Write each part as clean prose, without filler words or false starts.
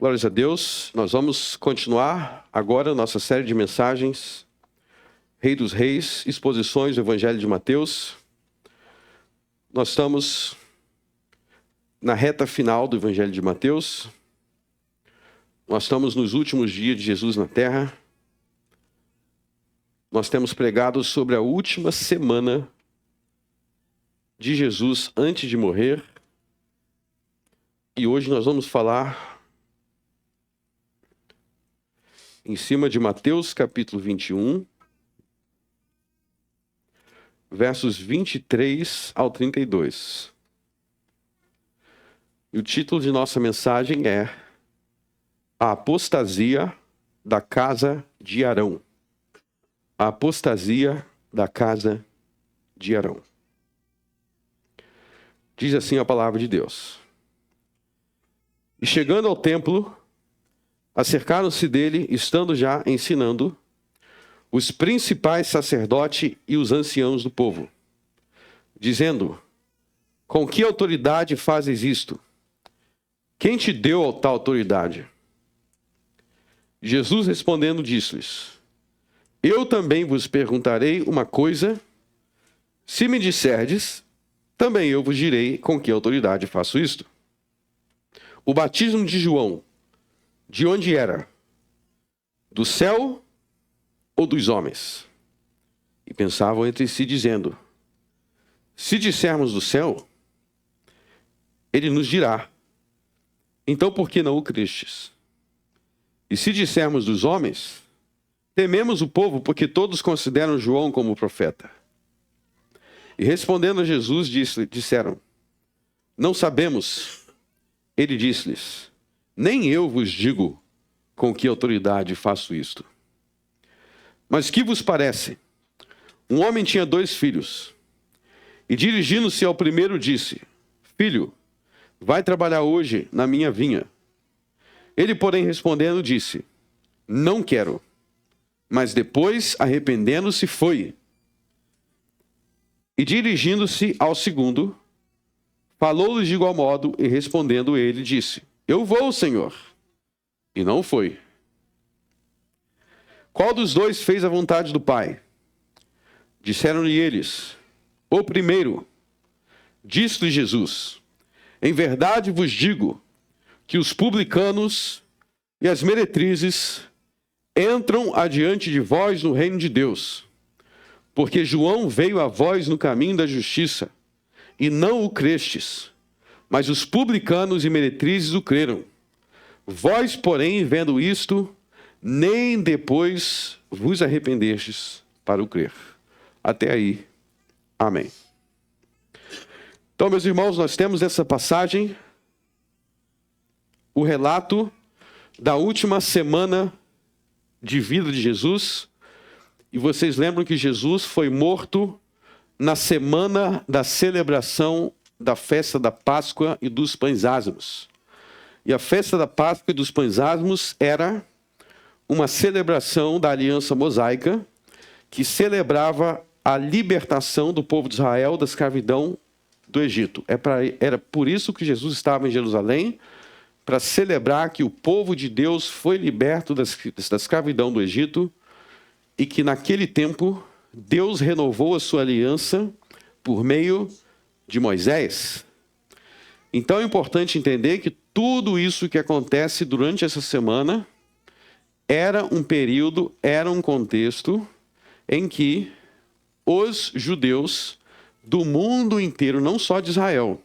Glórias a Deus. Nós vamos continuar agora nossa série de mensagens Rei dos Reis, exposições do Evangelho de Mateus. Nós estamos na reta final do Evangelho de Mateus. Nós estamos nos últimos dias de Jesus na Terra. Nós temos pregado sobre a última semana de Jesus antes de morrer. E hoje nós vamos falar em cima de Mateus capítulo 21, versos 23 ao 32. E o título de nossa mensagem é A Apostasia da Casa de Arão. A apostasia da casa de Arão. Diz assim a palavra de Deus. E chegando ao templo, acercaram-se dele, estando já ensinando, os principais sacerdotes e os anciãos do povo, dizendo: com que autoridade fazes isto? Quem te deu tal autoridade? Jesus respondendo disse-lhes: eu também vos perguntarei uma coisa, se me disserdes, também eu vos direi com que autoridade faço isto. O batismo de João, de onde era? Do céu ou dos homens? E pensavam entre si, dizendo: se dissermos do céu, ele nos dirá: então por que não o crestes? E se dissermos dos homens, tememos o povo, porque todos consideram João como profeta. E respondendo a Jesus, disseram: não sabemos. Ele disse-lhes: nem eu vos digo com que autoridade faço isto. Mas que vos parece? Um homem tinha 2 filhos. E dirigindo-se ao primeiro, disse: filho, vai trabalhar hoje na minha vinha. Ele, porém, respondendo, disse: não quero. Mas depois, arrependendo-se, foi. E dirigindo-se ao segundo, falou-lhes de igual modo, e respondendo ele, disse: eu vou, Senhor. E não foi. Qual dos 2 fez a vontade do Pai? Disseram-lhe eles: o primeiro. Disse-lhe Jesus: em verdade vos digo que os publicanos e as meretrizes entram adiante de vós no reino de Deus, porque João veio a vós no caminho da justiça, e não o crestes, mas os publicanos e meretrizes o creram. Vós, porém, vendo isto, nem depois vos arrependestes para o crer. Até aí. Amém. Então, meus irmãos, nós temos nessa passagem o relato da última semana de vida de Jesus. E vocês lembram que Jesus foi morto na semana da celebração da festa da Páscoa e dos Pães Ázimos. E a festa da Páscoa e dos Pães Ázimos era uma celebração da aliança mosaica que celebrava a libertação do povo de Israel da escravidão do Egito. Era por isso que Jesus estava em Jerusalém, para celebrar que o povo de Deus foi liberto da escravidão do Egito e que naquele tempo Deus renovou a sua aliança por meio de Moisés. Então é importante entender que tudo isso que acontece durante essa semana era um período, era um contexto em que os judeus do mundo inteiro, não só de Israel,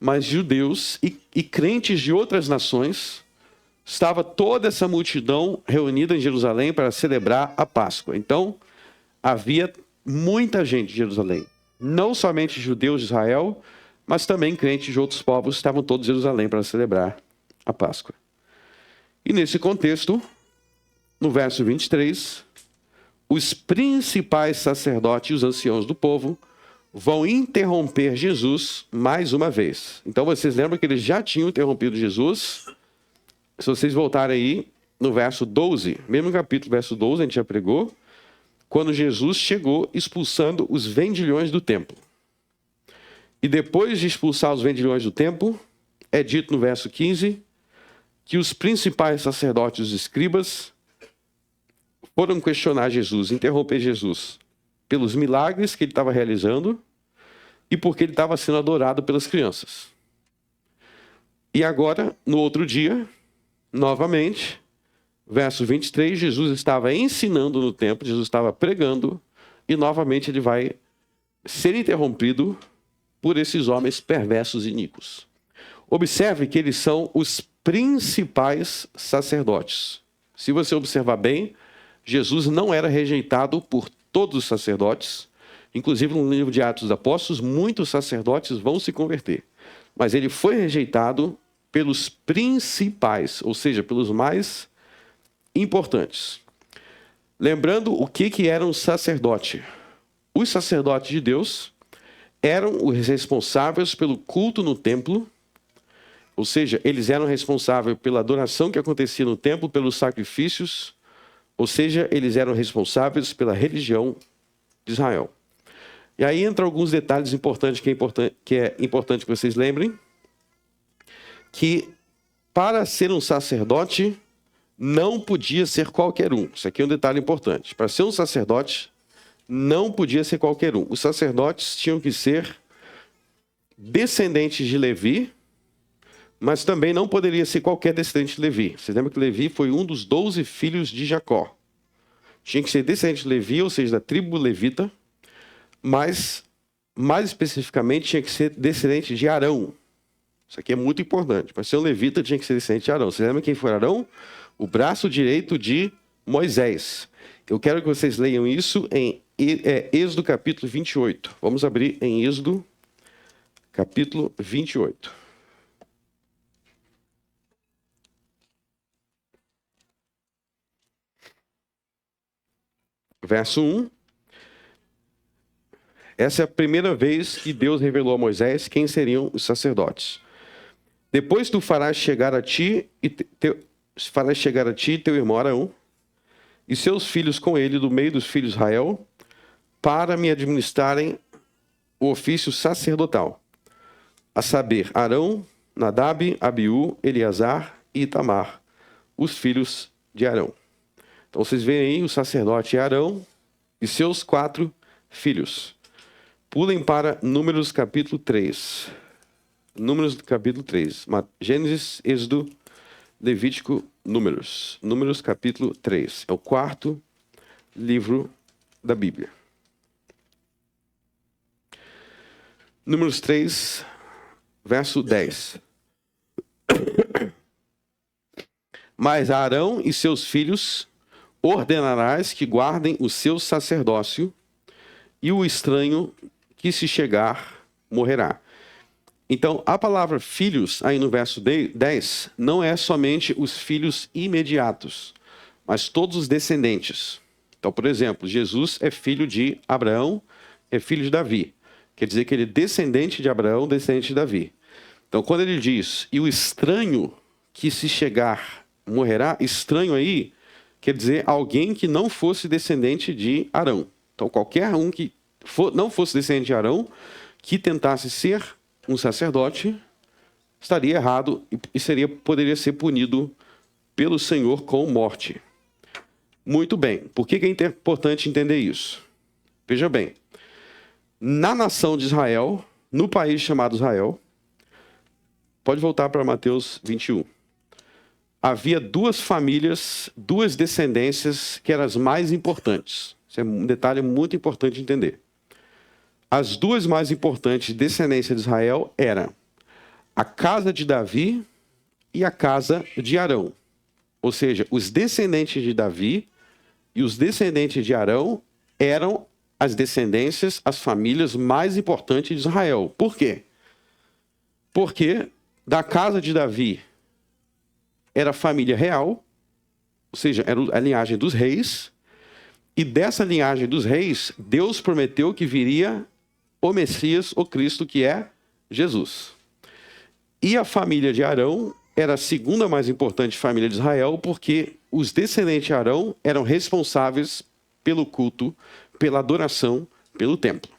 mas judeus e crentes de outras nações, estava toda essa multidão reunida em Jerusalém para celebrar a Páscoa. Então, havia muita gente em Jerusalém. Não somente judeus de Israel, mas também crentes de outros povos estavam todos em Jerusalém para celebrar a Páscoa. E nesse contexto, no verso 23, os principais sacerdotes e os anciãos do povo vão interromper Jesus mais uma vez. Então vocês lembram que eles já tinham interrompido Jesus? Se vocês voltarem aí no verso 12, mesmo capítulo, verso 12, a gente já pregou, quando Jesus chegou expulsando os vendilhões do templo. E depois de expulsar os vendilhões do templo, é dito no verso 15, que os principais sacerdotes e os escribas foram questionar Jesus, interromper Jesus, pelos milagres que ele estava realizando e porque ele estava sendo adorado pelas crianças. E agora, no outro dia, novamente, verso 23, Jesus estava ensinando no templo, Jesus estava pregando, e novamente ele vai ser interrompido por esses homens perversos e iníquos. Observe que eles são os principais sacerdotes. Se você observar bem, Jesus não era rejeitado por todos os sacerdotes. Inclusive, no livro de Atos dos Apóstolos, muitos sacerdotes vão se converter. Mas ele foi rejeitado pelos principais, ou seja, pelos mais importantes. Lembrando o que era um sacerdote. Os sacerdotes de Deus eram os responsáveis pelo culto no templo, ou seja, eles eram responsáveis pela adoração que acontecia no templo, pelos sacrifícios, ou seja, eles eram responsáveis pela religião de Israel. E aí entram alguns detalhes importantes que é importante que vocês lembrem, que para ser um sacerdote não podia ser qualquer um. Isso aqui é um detalhe importante. Para ser um sacerdote, não podia ser qualquer um. Os sacerdotes tinham que ser descendentes de Levi, mas também não poderia ser qualquer descendente de Levi. Vocês lembram que Levi foi um dos 12 filhos de Jacó. Tinha que ser descendente de Levi, ou seja, da tribo levita, mas, mais especificamente, tinha que ser descendente de Arão. Isso aqui é muito importante. Para ser um levita, tinha que ser descendente de Arão. Vocês lembram quem foi Arão? O braço direito de Moisés. Eu quero que vocês leiam isso em Êxodo capítulo 28. Vamos abrir em Êxodo capítulo 28. Verso 1. Essa é a primeira vez que Deus revelou a Moisés quem seriam os sacerdotes. Depois tu farás chegar a ti e teu irmão Arão e seus filhos com ele do meio dos filhos de Israel, para me administrarem o ofício sacerdotal, a saber, Arão, Nadab, Abiú, Eleazar e Itamar, os filhos de Arão. Então vocês veem aí o sacerdote Arão e seus 4 filhos. Pulem para Números capítulo 3. Números capítulo 3. Gênesis, Êxodo, Levítico, Números. Números capítulo 3. É o 4º livro da Bíblia. Números 3, verso 10. Mas a Arão e seus filhos ordenarás que guardem o seu sacerdócio, e o estranho que se chegar morrerá. Então, a palavra filhos, aí no verso 10, não é somente os filhos imediatos, mas todos os descendentes. Então, por exemplo, Jesus é filho de Abraão, é filho de Davi. Quer dizer que ele é descendente de Abraão, descendente de Davi. Então, quando ele diz, e o estranho que se chegar morrerá, estranho aí quer dizer alguém que não fosse descendente de Arão. Então, qualquer um que não fosse descendente de Arão, que tentasse ser um sacerdote, estaria errado e poderia ser punido pelo Senhor com morte. Muito bem. Por que é importante entender isso? Veja bem. Na nação de Israel, no país chamado Israel, pode voltar para Mateus 21. Havia 2 famílias, 2 descendências que eram as mais importantes. Isso é um detalhe muito importante de entender. As 2 mais importantes descendências de Israel eram a casa de Davi e a casa de Arão. Ou seja, os descendentes de Davi e os descendentes de Arão eram as descendências, as famílias mais importantes de Israel. Por quê? Porque da casa de Davi era a família real, ou seja, era a linhagem dos reis, e dessa linhagem dos reis, Deus prometeu que viria o Messias, o Cristo, que é Jesus. E a família de Arão era a segunda mais importante família de Israel, porque os descendentes de Arão eram responsáveis pelo culto, pela adoração, pelo templo.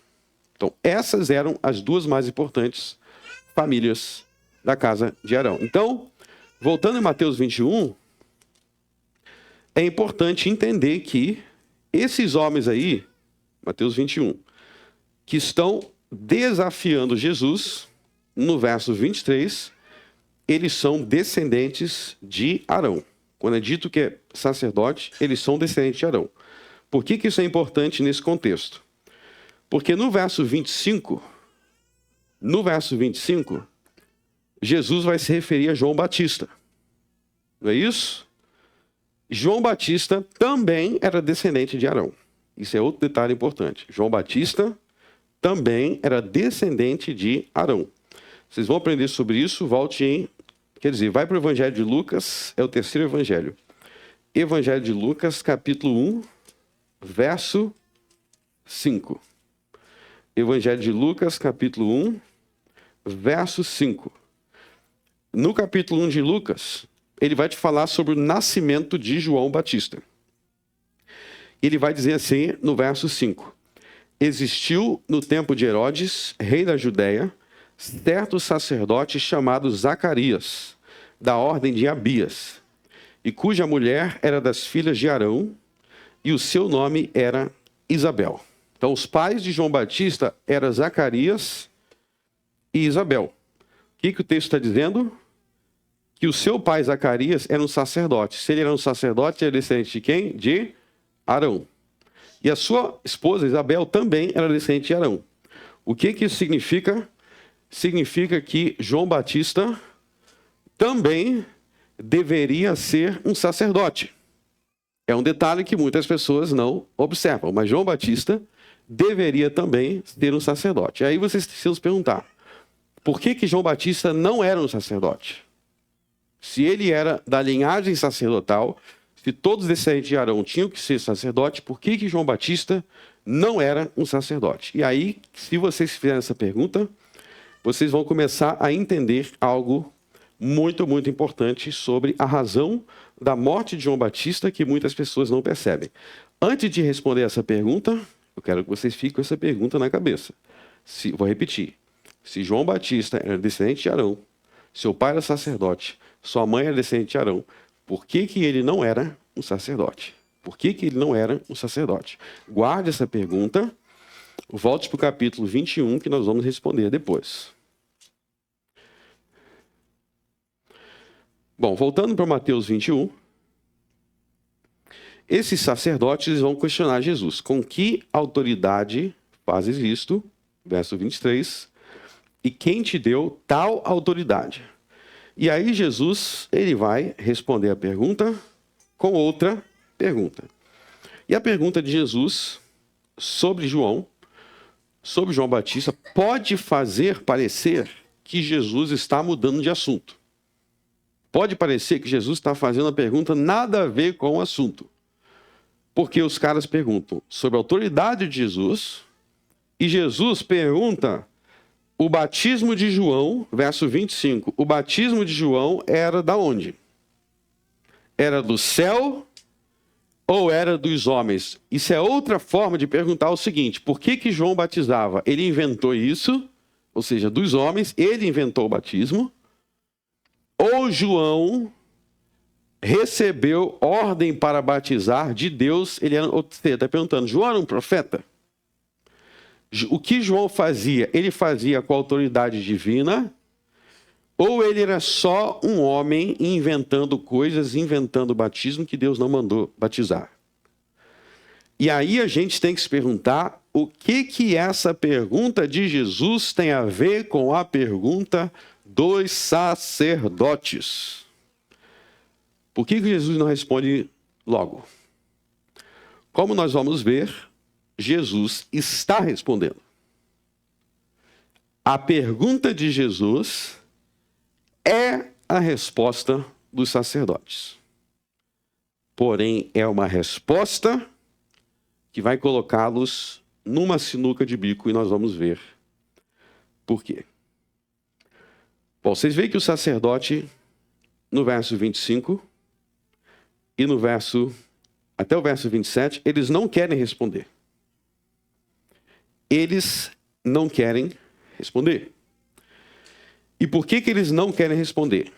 Então, essas eram as 2 mais importantes famílias da casa de Arão. Então, Voltando em Mateus 21, é importante entender que esses homens aí, Mateus 21, que estão desafiando Jesus, no verso 23, eles são descendentes de Arão. Quando é dito que é sacerdote, eles são descendentes de Arão. Por que isso é importante nesse contexto? Porque no verso 25, Jesus vai se referir a João Batista. Não é isso? João Batista também era descendente de Arão. Isso é outro detalhe importante. João Batista também era descendente de Arão. Vocês vão aprender sobre isso, volte em... Quer dizer, vai para o Evangelho de Lucas, é o terceiro evangelho. Evangelho de Lucas, capítulo 1, verso 5. Evangelho de Lucas, capítulo 1, verso 5. No capítulo 1 de Lucas, ele vai te falar sobre o nascimento de João Batista. Ele vai dizer assim, no verso 5. Existiu no tempo de Herodes, rei da Judéia, certo sacerdote chamado Zacarias, da ordem de Abias, e cuja mulher era das filhas de Arão, e o seu nome era Isabel. Então, os pais de João Batista eram Zacarias e Isabel. O que o texto está dizendo? Que o seu pai Zacarias era um sacerdote. Se ele era um sacerdote, ele era descendente de quem? De Arão. E a sua esposa Isabel também era descendente de Arão. O que isso significa? Significa que João Batista também deveria ser um sacerdote. É um detalhe que muitas pessoas não observam, mas João Batista deveria também ser um sacerdote. Aí vocês precisam se perguntar, por que João Batista não era um sacerdote? Se ele era da linhagem sacerdotal, se todos os descendentes de Arão tinham que ser sacerdote, por que João Batista não era um sacerdote? E aí, se vocês fizerem essa pergunta, vocês vão começar a entender algo muito, muito importante sobre a razão da morte de João Batista que muitas pessoas não percebem. Antes de responder essa pergunta, eu quero que vocês fiquem com essa pergunta na cabeça. Vou repetir. Se João Batista era descendente de Arão, seu pai era sacerdote, sua mãe era descendente de Arão, por que ele não era um sacerdote? Por que ele não era um sacerdote? Guarde essa pergunta, volte para o capítulo 21, que nós vamos responder depois. Bom, voltando para Mateus 21, esses sacerdotes vão questionar Jesus. Com que autoridade fazes isto? Verso 23. E quem te deu tal autoridade? E aí Jesus, ele vai responder a pergunta com outra pergunta. E a pergunta de Jesus sobre João Batista, pode fazer parecer que Jesus está mudando de assunto. Pode parecer que Jesus está fazendo a pergunta nada a ver com o assunto. Porque os caras perguntam sobre a autoridade de Jesus, e Jesus pergunta o batismo de João, verso 25. O batismo de João era da onde? Era do céu ou era dos homens? Isso é outra forma de perguntar o seguinte: por que João batizava? Ele inventou isso, ou seja, dos homens, ele inventou o batismo. Ou João recebeu ordem para batizar de Deus? Ele está perguntando, João era um profeta? O que João fazia? Ele fazia com a autoridade divina? Ou ele era só um homem inventando coisas, inventando batismo que Deus não mandou batizar? E aí a gente tem que se perguntar o que essa pergunta de Jesus tem a ver com a pergunta dos sacerdotes. Por que Jesus não responde logo? Como nós vamos ver, Jesus está respondendo. A pergunta de Jesus é a resposta dos sacerdotes. Porém, é uma resposta que vai colocá-los numa sinuca de bico e nós vamos ver por quê. Bom, vocês veem que o sacerdote, no verso 25 e até o verso 27, eles não querem responder. Eles não querem responder. E por que eles não querem responder?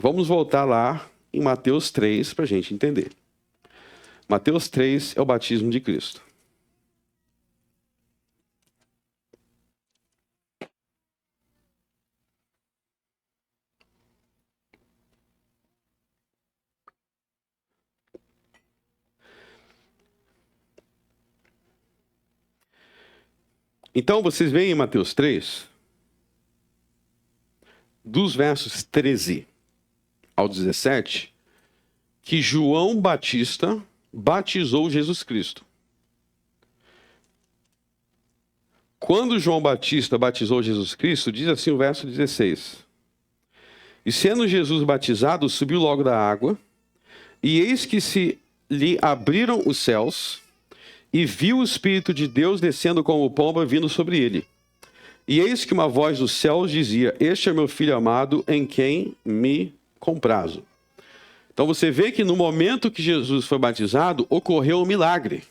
vamos voltar lá em Mateus 3 para a gente entender. Mateus 3 é o batismo de Cristo. Então, vocês veem em Mateus 3, dos versos 13 ao 17, que João Batista batizou Jesus Cristo. Quando João Batista batizou Jesus Cristo, diz assim o verso 16: E sendo Jesus batizado, subiu logo da água, e eis que se lhe abriram os céus, e viu o Espírito de Deus descendo como pomba vindo sobre ele. E eis que uma voz dos céus dizia: Este é meu filho amado, em quem me comprazo. Então você vê que no momento que Jesus foi batizado, ocorreu um milagre.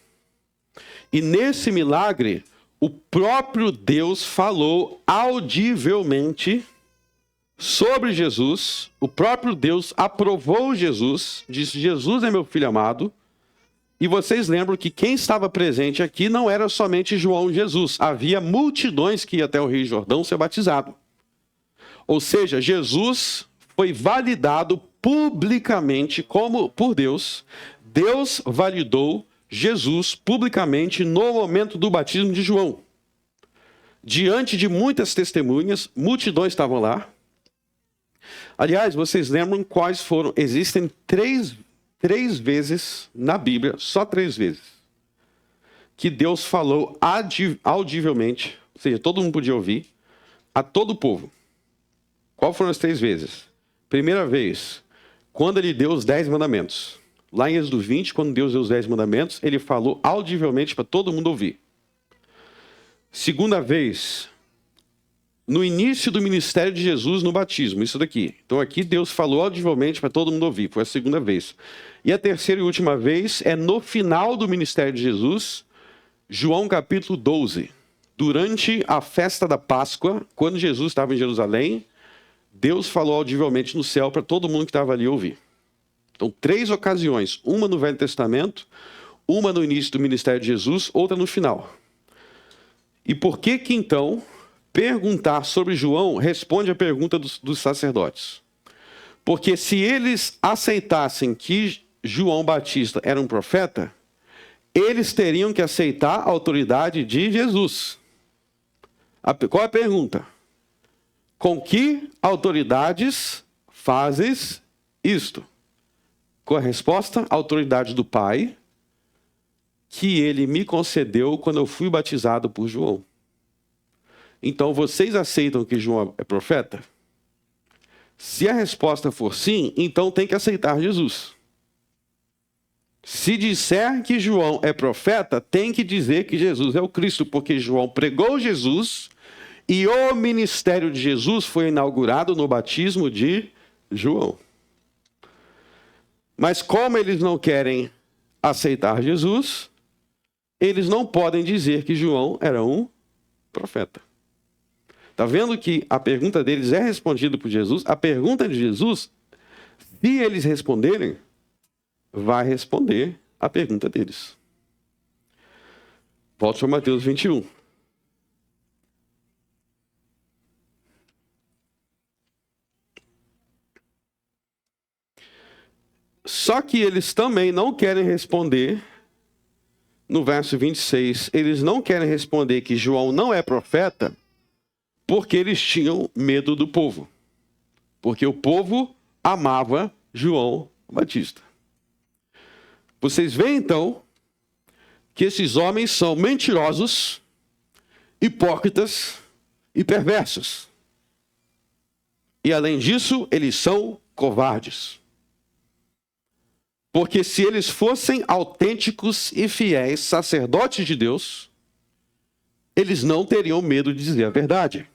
E nesse milagre, o próprio Deus falou audivelmente sobre Jesus. O próprio Deus aprovou Jesus, disse: Jesus é meu filho amado. E vocês lembram que quem estava presente aqui não era somente João e Jesus. Havia multidões que iam até o Rio Jordão ser batizado. Ou seja, Jesus foi validado publicamente como por Deus. Deus validou Jesus publicamente no momento do batismo de João. Diante de muitas testemunhas, multidões estavam lá. Aliás, vocês lembram quais foram? Existem três vezes na Bíblia, só 3 vezes, que Deus falou audivelmente, ou seja, todo mundo podia ouvir, a todo o povo. Qual foram as 3 vezes? Primeira vez, quando ele deu os 10 mandamentos. Lá em Êxodo 20, quando Deus deu os 10 mandamentos, ele falou audivelmente para todo mundo ouvir. Segunda vez, no início do ministério de Jesus no batismo, isso daqui. Então aqui Deus falou audivelmente para todo mundo ouvir, foi a segunda vez. E a terceira e última vez é no final do ministério de Jesus, João capítulo 12. Durante a festa da Páscoa, quando Jesus estava em Jerusalém, Deus falou audivelmente no céu para todo mundo que estava ali ouvir. Então 3 ocasiões, uma no Velho Testamento, uma no início do ministério de Jesus, outra no final. E por que então perguntar sobre João responde à pergunta dos sacerdotes? Porque se eles aceitassem que João Batista era um profeta, eles teriam que aceitar a autoridade de Jesus. Qual é a pergunta? Com que autoridades fazes isto? Com a resposta, a autoridade do Pai, que ele me concedeu quando eu fui batizado por João. Então, vocês aceitam que João é profeta? Se a resposta for sim, então tem que aceitar Jesus. Se disser que João é profeta, tem que dizer que Jesus é o Cristo, porque João pregou Jesus e o ministério de Jesus foi inaugurado no batismo de João. Mas como eles não querem aceitar Jesus, eles não podem dizer que João era um profeta. Está vendo que a pergunta deles é respondida por Jesus? A pergunta de Jesus, se eles responderem, vai responder a pergunta deles. Volte para Mateus 21. Só que eles também não querem responder, no verso 26, eles não querem responder que João não é profeta, porque eles tinham medo do povo. Porque o povo amava João Batista. Vocês veem, então, que esses homens são mentirosos, hipócritas e perversos. E, além disso, eles são covardes. Porque se eles fossem autênticos e fiéis sacerdotes de Deus, eles não teriam medo de dizer a verdade.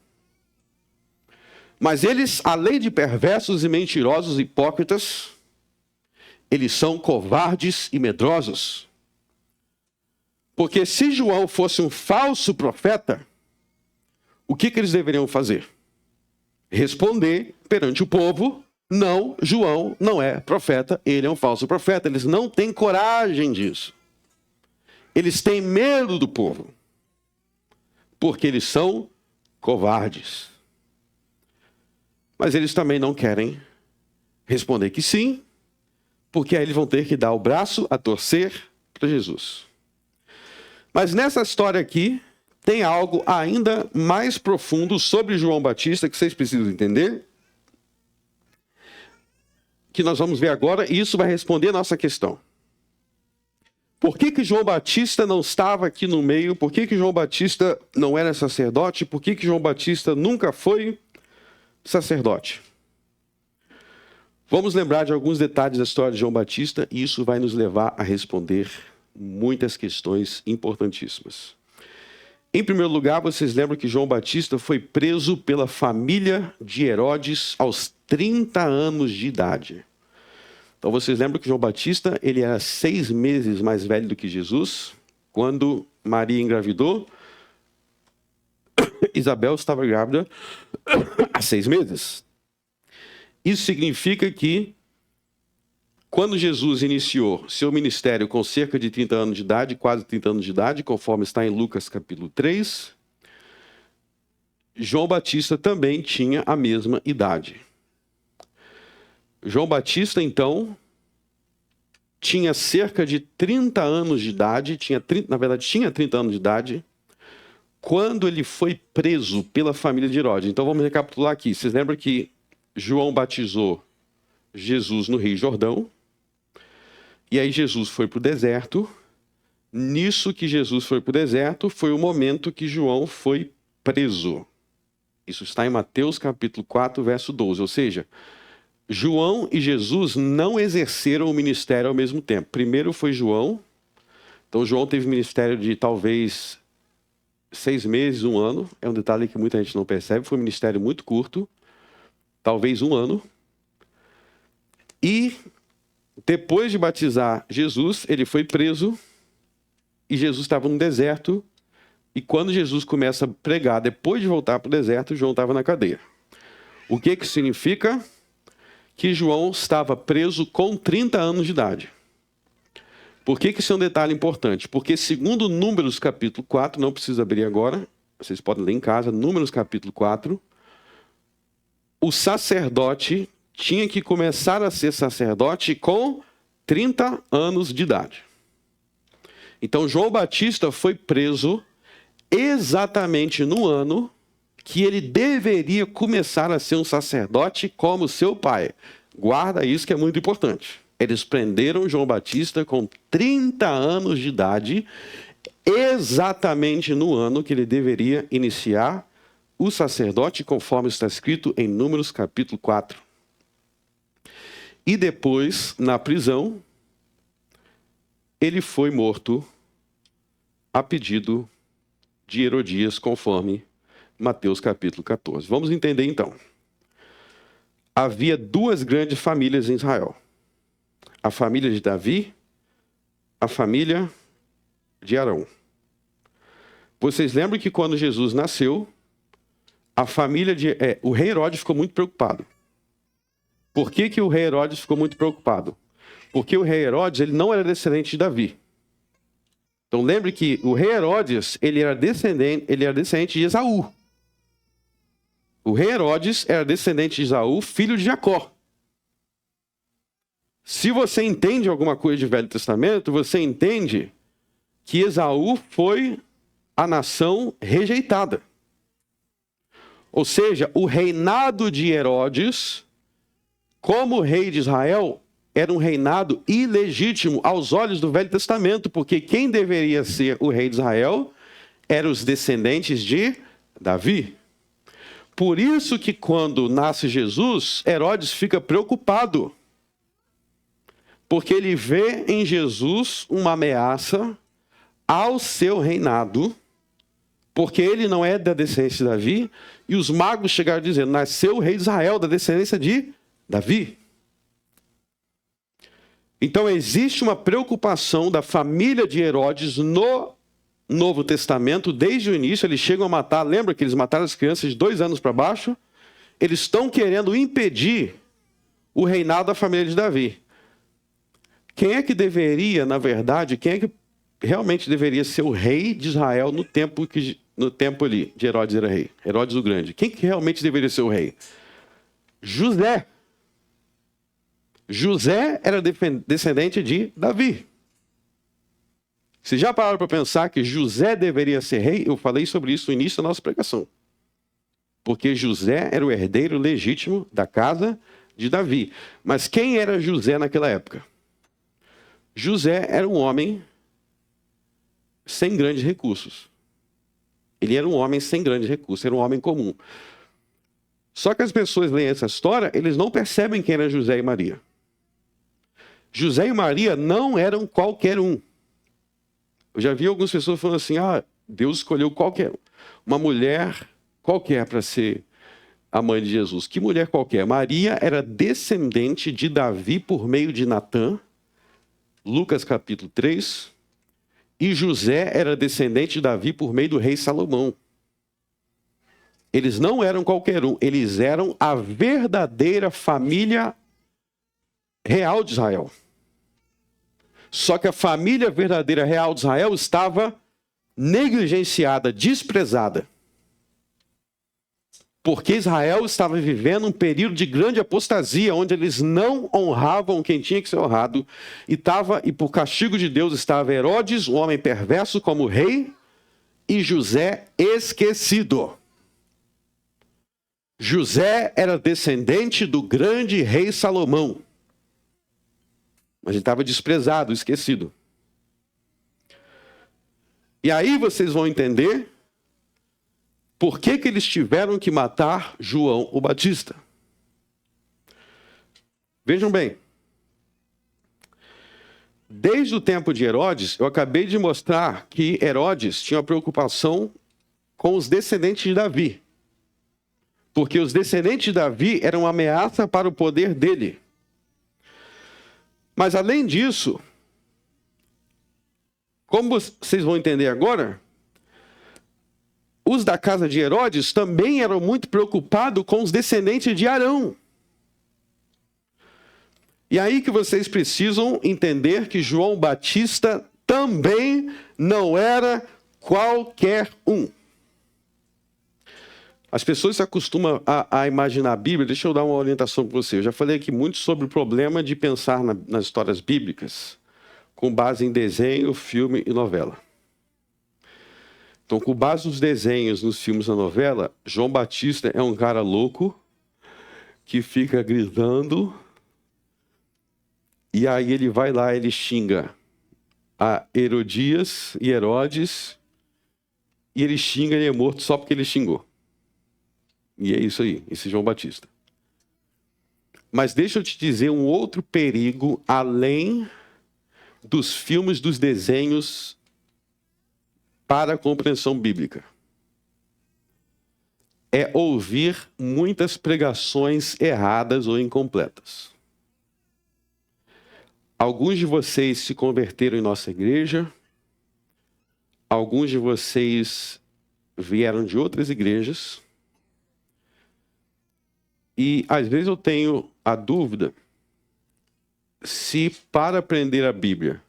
Mas eles, além de perversos e mentirosos e hipócritas, eles são covardes e medrosos. Porque se João fosse um falso profeta, o que eles deveriam fazer? Responder perante o povo: não, João não é profeta, ele é um falso profeta. Eles não têm coragem disso. Eles têm medo do povo, porque eles são covardes. Mas eles também não querem responder que sim, porque aí eles vão ter que dar o braço a torcer para Jesus. Mas nessa história aqui, tem algo ainda mais profundo sobre João Batista que vocês precisam entender, que nós vamos ver agora, e isso vai responder a nossa questão. Por que João Batista não estava aqui no meio? Por que João Batista não era sacerdote? Por que João Batista nunca foi sacerdote? Vamos lembrar de alguns detalhes da história de João Batista, e isso vai nos levar a responder muitas questões importantíssimas. Em primeiro lugar, vocês lembram que João Batista foi preso pela família de Herodes aos 30 anos de idade. Então vocês lembram que João Batista ele era 6 meses mais velho do que Jesus. Quando Maria engravidou, Isabel estava grávida há 6 meses. Isso significa que quando Jesus iniciou seu ministério com cerca de 30 anos de idade, quase 30 anos de idade, conforme está em Lucas capítulo 3, João Batista também tinha a mesma idade. João Batista, então, tinha cerca de 30 anos de idade, tinha 30 anos de idade, quando ele foi preso pela família de Herodes. Então vamos recapitular aqui. Vocês lembram que João batizou Jesus no Rio Jordão, e aí Jesus foi para o deserto. Nisso que Jesus foi para o deserto, foi o momento que João foi preso. Isso está em Mateus capítulo 4, verso 12. Ou seja, João e Jesus não exerceram o ministério ao mesmo tempo. Primeiro foi João. Então João teve ministério de talvez 6 meses, 1 ano. É um detalhe que muita gente não percebe. Foi um ministério muito curto. Talvez 1 ano. E depois de batizar Jesus, ele foi preso. E Jesus estava no deserto. E quando Jesus começa a pregar, depois de voltar para o deserto, João estava na cadeia. O que significa? Que João estava preso com 30 anos de idade. Por que isso é um detalhe importante? Porque segundo Números capítulo 4, não precisa abrir agora, vocês podem ler em casa, Números capítulo 4, o sacerdote tinha que começar a ser sacerdote com 30 anos de idade. Então João Batista foi preso exatamente no ano que ele deveria começar a ser um sacerdote como seu pai. Guarda isso que é muito importante. Eles prenderam João Batista com 30 anos de idade, exatamente no ano que ele deveria iniciar o sacerdote, conforme está escrito em Números capítulo 4. E depois, na prisão, ele foi morto a pedido de Herodias, conforme Mateus capítulo 14. Vamos entender então. Havia 2 grandes famílias em Israel. A família de Davi, a família de Arão. Vocês lembram que quando Jesus nasceu, a família de... o rei Herodes ficou muito preocupado. Por que o rei Herodes ficou muito preocupado? Porque o rei Herodes ele não era descendente de Davi. Então lembre que o rei Herodes ele era descendente de Esaú. O rei Herodes era descendente de Esaú, filho de Jacó. Se você entende alguma coisa de Velho Testamento, você entende que Esaú foi a nação rejeitada. Ou seja, o reinado de Herodes, como rei de Israel, era um reinado ilegítimo aos olhos do Velho Testamento, porque quem deveria ser o rei de Israel eram os descendentes de Davi. Por isso que quando nasce Jesus, Herodes fica preocupado. Porque ele vê em Jesus uma ameaça ao seu reinado, porque ele não é da descendência de Davi, e os magos chegaram dizendo, nasceu o rei de Israel da descendência de Davi. Então existe uma preocupação da família de Herodes no Novo Testamento, desde o início, eles chegam a matar, lembra que eles mataram as crianças de 2 anos para baixo? Eles estão querendo impedir o reinado da família de Davi. Quem é que deveria, na verdade, quem é que realmente deveria ser o rei de Israel no tempo ali de Herodes era rei? Herodes o Grande. Quem que realmente deveria ser o rei? José. José era descendente de Davi. Vocês já pararam para pensar que José deveria ser rei? Eu falei sobre isso no início da nossa pregação. Porque José era o herdeiro legítimo da casa de Davi. Mas quem era José naquela época? José era um homem sem grandes recursos. Ele era um homem sem grandes recursos, era um homem comum. Só que as pessoas leem essa história, eles não percebem quem era José e Maria. José e Maria não eram qualquer um. Eu já vi algumas pessoas falando assim, Deus escolheu uma mulher qualquer para ser a mãe de Jesus. Que mulher qualquer? Maria era descendente de Davi por meio de Natã, Lucas capítulo 3, e José era descendente de Davi por meio do rei Salomão. Eles não eram qualquer um, eles eram a verdadeira família real de Israel. Só que a família verdadeira real de Israel estava negligenciada, desprezada. Porque Israel estava vivendo um período de grande apostasia, onde eles não honravam quem tinha que ser honrado. E por castigo de Deus estava Herodes, um homem perverso como rei, e José esquecido. José era descendente do grande rei Salomão. Mas ele estava desprezado, esquecido. E aí vocês vão entender por que eles tiveram que matar João o Batista. Vejam bem. Desde o tempo de Herodes, eu acabei de mostrar que Herodes tinha uma preocupação com os descendentes de Davi. Porque os descendentes de Davi eram uma ameaça para o poder dele. Mas além disso, como vocês vão entender agora, os da casa de Herodes também eram muito preocupados com os descendentes de Arão. E aí que vocês precisam entender que João Batista também não era qualquer um. As pessoas se acostumam a imaginar a Bíblia. Deixa eu dar uma orientação para você. Eu já falei aqui muito sobre o problema de pensar nas histórias bíblicas com base em desenho, filme e novela. Então, com base nos desenhos, nos filmes e na novela, João Batista é um cara louco que fica gritando e aí ele vai lá, ele xinga a Herodias e Herodes e ele xinga e é morto só porque ele xingou. E é isso aí, esse João Batista. Mas deixa eu te dizer um outro perigo além dos filmes, dos desenhos para a compreensão bíblica. É ouvir muitas pregações erradas ou incompletas. Alguns de vocês se converteram em nossa igreja, alguns de vocês vieram de outras igrejas, e às vezes eu tenho a dúvida se para aprender a Bíblia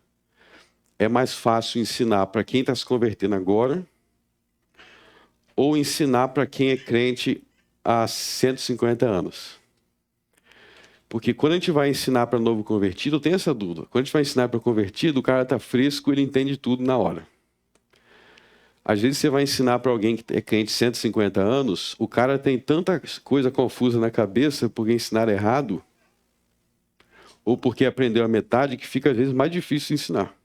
é mais fácil ensinar para quem está se convertendo agora ou ensinar para quem é crente há 150 anos. Porque quando a gente vai ensinar para novo convertido, eu tenho essa dúvida. Quando a gente vai ensinar para convertido, o cara está fresco, ele entende tudo na hora. Às vezes você vai ensinar para alguém que é crente 150 anos, o cara tem tanta coisa confusa na cabeça porque ensinaram errado, ou porque aprendeu a metade, que fica às vezes mais difícil de ensinar.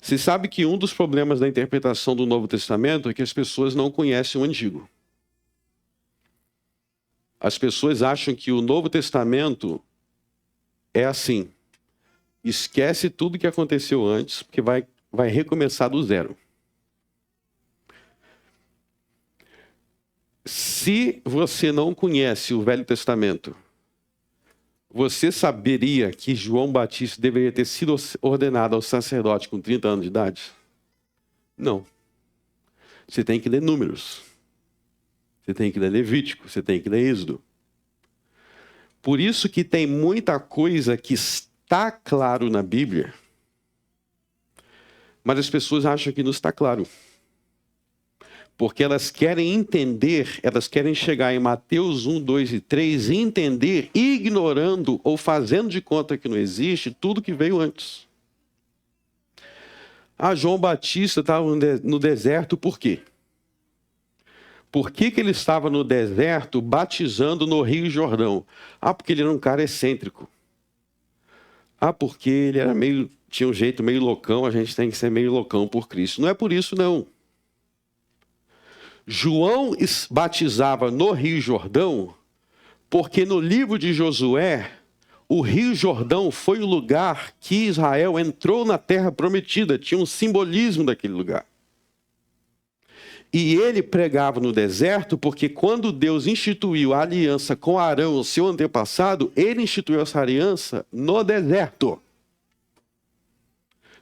Você sabe que um dos problemas da interpretação do Novo Testamento é que as pessoas não conhecem o Antigo. As pessoas acham que o Novo Testamento é assim. Esquece tudo que aconteceu antes, porque vai recomeçar do zero. Se você não conhece o Velho Testamento, você saberia que João Batista deveria ter sido ordenado ao sacerdote com 30 anos de idade? Não. Você tem que ler Números. Você tem que ler Levítico. Você tem que ler Êxodo. Por isso que tem muita coisa que está claro na Bíblia, mas as pessoas acham que não está claro. Porque elas querem entender, elas querem chegar em Mateus 1, 2 e 3 e entender, ignorando ou fazendo de conta que não existe tudo que veio antes. João Batista estava no deserto por quê? Por que ele estava no deserto batizando no Rio Jordão? Porque ele era um cara excêntrico. Porque ele era tinha um jeito meio loucão, a gente tem que ser meio loucão por Cristo. Não é por isso, não. João batizava no Rio Jordão porque no livro de Josué, o Rio Jordão foi o lugar que Israel entrou na terra prometida, tinha um simbolismo daquele lugar. E ele pregava no deserto porque quando Deus instituiu a aliança com Arão, o seu antepassado, ele instituiu essa aliança no deserto.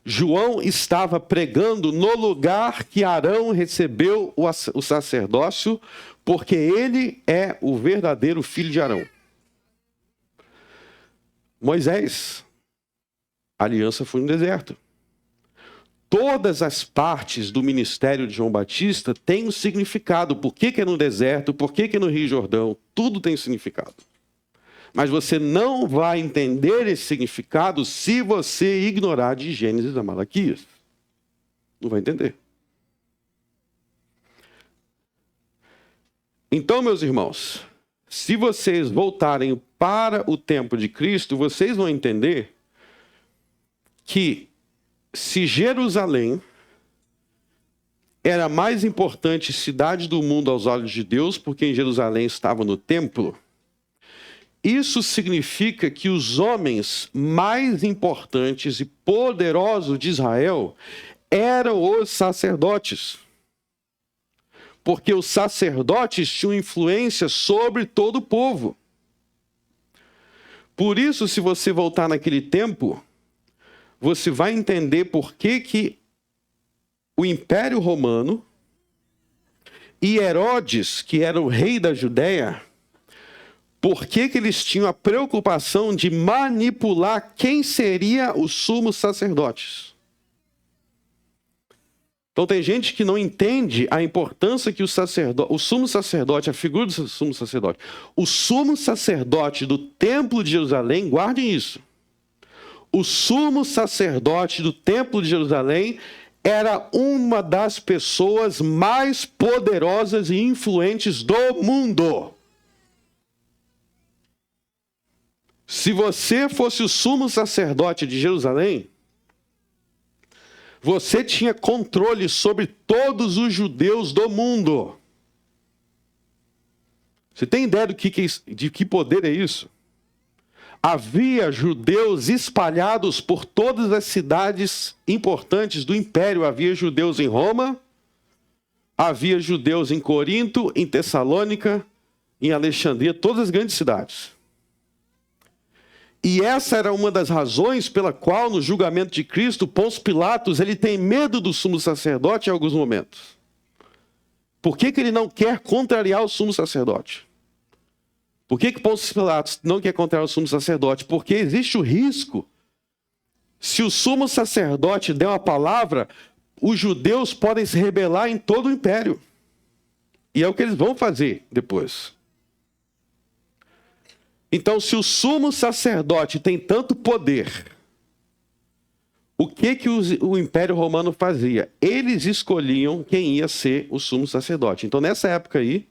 João estava pregando no lugar que Arão recebeu o sacerdócio, porque ele é o verdadeiro filho de Arão. Moisés, a aliança foi no deserto. Todas as partes do ministério de João Batista têm um significado. Por que é no deserto? Por que é no Rio Jordão? Tudo tem significado. Mas você não vai entender esse significado se você ignorar de Gênesis a Malaquias. Não vai entender. Então, meus irmãos, se vocês voltarem para o tempo de Cristo, vocês vão entender que se Jerusalém era a mais importante cidade do mundo aos olhos de Deus, porque em Jerusalém estava no templo, isso significa que os homens mais importantes e poderosos de Israel eram os sacerdotes. Porque os sacerdotes tinham influência sobre todo o povo. Por isso, se você voltar naquele tempo, você vai entender por que o Império Romano e Herodes, que era o rei da Judéia, por que eles tinham a preocupação de manipular quem seria os sumos sacerdotes. Então tem gente que não entende a importância que o sumo sacerdote, a figura do sumo sacerdote, o sumo sacerdote do templo de Jerusalém, guardem isso. O sumo sacerdote do templo de Jerusalém era uma das pessoas mais poderosas e influentes do mundo. Se você fosse o sumo sacerdote de Jerusalém, você tinha controle sobre todos os judeus do mundo. Você tem ideia de que poder é isso? Havia judeus espalhados por todas as cidades importantes do império. Havia judeus em Roma, havia judeus em Corinto, em Tessalônica, em Alexandria, todas as grandes cidades. E essa era uma das razões pela qual, no julgamento de Cristo, Pôncio Pilatos ele tem medo do sumo sacerdote em alguns momentos. Por que ele não quer contrariar o sumo sacerdote? Por que Pôncio Pilatos não quer contrariar o sumo sacerdote? Porque existe o risco, se o sumo sacerdote der uma palavra, os judeus podem se rebelar em todo o império. E é o que eles vão fazer depois. Então, se o sumo sacerdote tem tanto poder, o que o Império Romano fazia? Eles escolhiam quem ia ser o sumo sacerdote. Então, nessa época aí,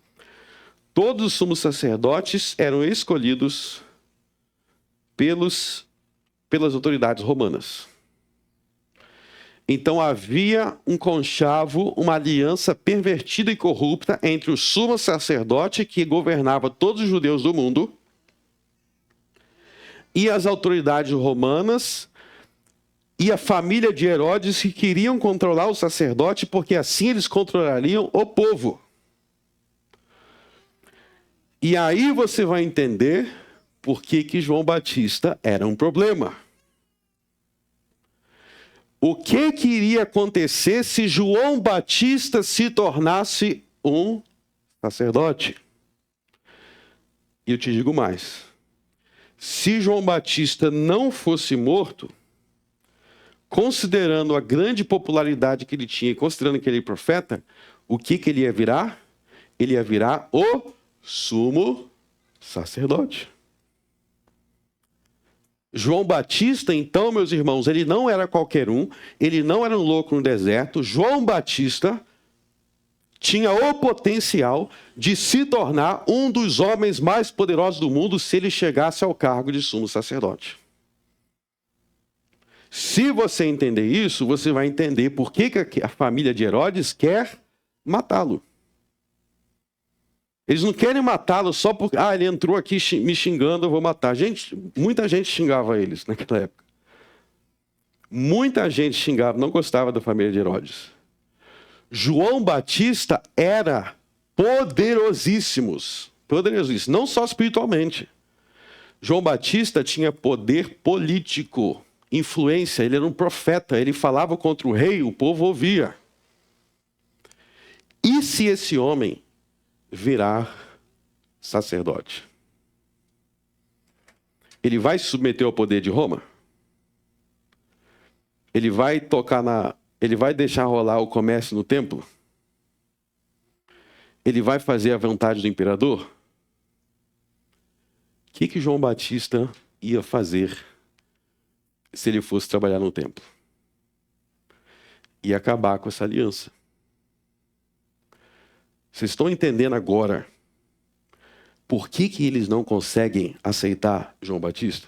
todos os sumos sacerdotes eram escolhidos pelas autoridades romanas. Então, havia um conchavo, uma aliança pervertida e corrupta entre o sumo sacerdote, que governava todos os judeus do mundo, e as autoridades romanas e a família de Herodes, que queriam controlar o sacerdote, porque assim eles controlariam o povo. E aí você vai entender por que João Batista era um problema. O que iria acontecer se João Batista se tornasse um sacerdote? E eu te digo mais. se João Batista não fosse morto, considerando a grande popularidade que ele tinha, considerando que ele é profeta, o que ele ia virar? Ele ia virar o sumo sacerdote. João Batista, então, meus irmãos, ele não era qualquer um, ele não era um louco no deserto. João Batista tinha o potencial de se tornar um dos homens mais poderosos do mundo se ele chegasse ao cargo de sumo sacerdote. Se você entender isso, você vai entender por que a família de Herodes quer matá-lo. Eles não querem matá-lo só porque ele entrou aqui me xingando, eu vou matar. Muita gente xingava eles naquela época. Muita gente xingava, não gostava da família de Herodes. João Batista era poderosíssimo, não só espiritualmente. João Batista tinha poder político, influência, ele era um profeta, ele falava contra o rei, o povo ouvia. E se esse homem virar sacerdote? Ele vai se submeter ao poder de Roma? Ele vai ele vai deixar rolar o comércio no templo? Ele vai fazer a vontade do imperador? O que João Batista ia fazer se ele fosse trabalhar no templo? Ia acabar com essa aliança. Vocês estão entendendo agora por que eles não conseguem aceitar João Batista?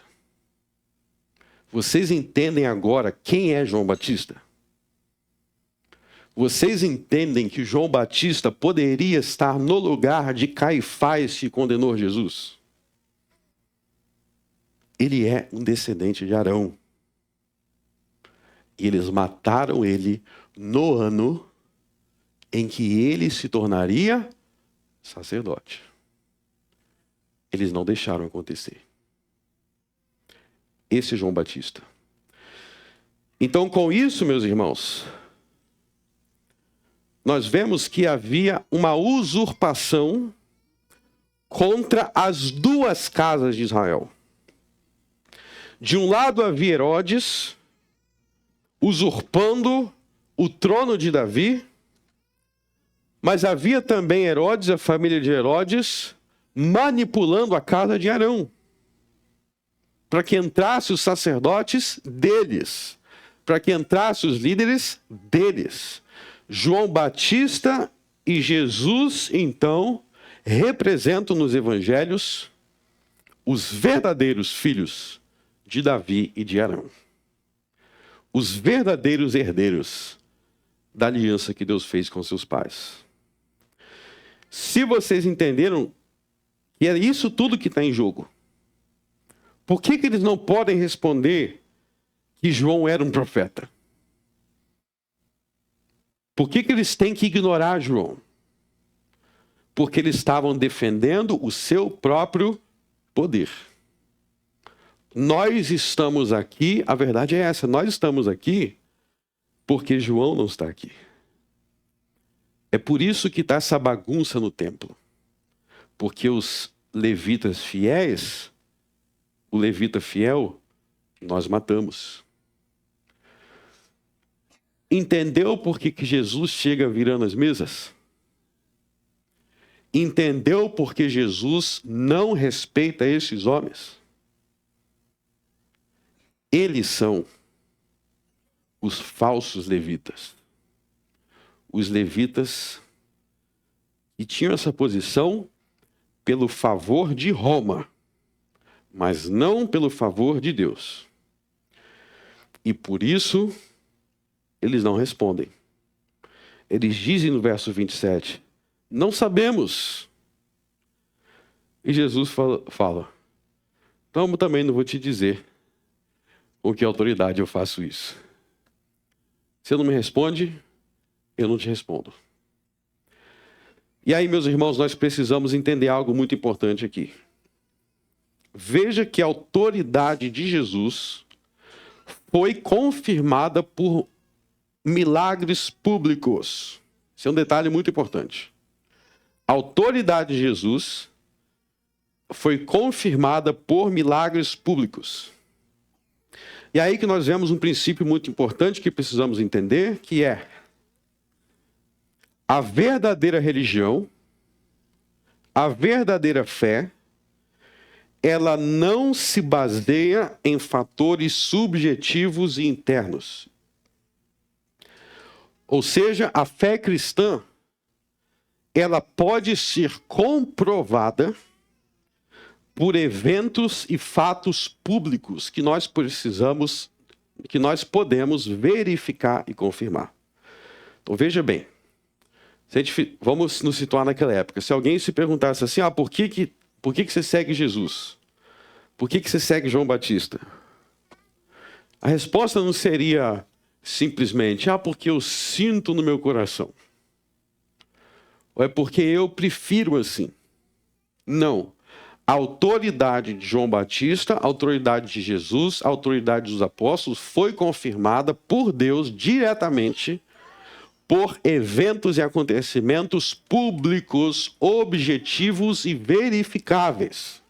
Vocês entendem agora quem é João Batista? Vocês entendem que João Batista poderia estar no lugar de Caifás que condenou Jesus? Ele é um descendente de Arão. E eles mataram ele no ano em que ele se tornaria sacerdote. Eles não deixaram acontecer. Esse é João Batista. Então, com isso, meus irmãos, nós vemos que havia uma usurpação contra as duas casas de Israel. De um lado havia Herodes usurpando o trono de Davi, mas havia também Herodes, a família de Herodes, manipulando a casa de Arão, para que entrassem os sacerdotes deles, para que entrassem os líderes deles. João Batista e Jesus, então, representam nos evangelhos os verdadeiros filhos de Davi e de Arão. Os verdadeiros herdeiros da aliança que Deus fez com seus pais. Se vocês entenderam que é isso tudo que está em jogo, por que eles não podem responder que João era um profeta? Por que eles têm que ignorar João? Porque eles estavam defendendo o seu próprio poder. Nós estamos aqui, a verdade é essa, nós estamos aqui porque João não está aqui. É por isso que está essa bagunça no templo. Porque os levitas fiéis, o levita fiel, nós matamos. Entendeu por que Jesus chega virando as mesas? Entendeu por que Jesus não respeita esses homens? Eles são os falsos levitas. Os levitas que tinham essa posição pelo favor de Roma, mas não pelo favor de Deus. E por isso, eles não respondem. Eles dizem no verso 27, não sabemos. E Jesus fala, então eu também não vou te dizer com que autoridade eu faço isso. Você não me responde, eu não te respondo. E aí, meus irmãos, nós precisamos entender algo muito importante aqui. Veja que a autoridade de Jesus foi confirmada por milagres públicos. Esse é um detalhe muito importante. A autoridade de Jesus foi confirmada por milagres públicos. E aí que nós vemos um princípio muito importante que precisamos entender, que é a verdadeira religião, a verdadeira fé, ela não se baseia em fatores subjetivos e internos. Ou seja, a fé cristã, ela pode ser comprovada por eventos e fatos públicos que nós precisamos, que nós podemos verificar e confirmar. Então veja bem, vamos nos situar naquela época. Se alguém se perguntasse assim, por que você segue Jesus? Por que você segue João Batista? A resposta não seria simplesmente, porque eu sinto no meu coração. Ou é porque eu prefiro assim. Não. A autoridade de João Batista, a autoridade de Jesus, a autoridade dos apóstolos foi confirmada por Deus diretamente por eventos e acontecimentos públicos, objetivos e verificáveis.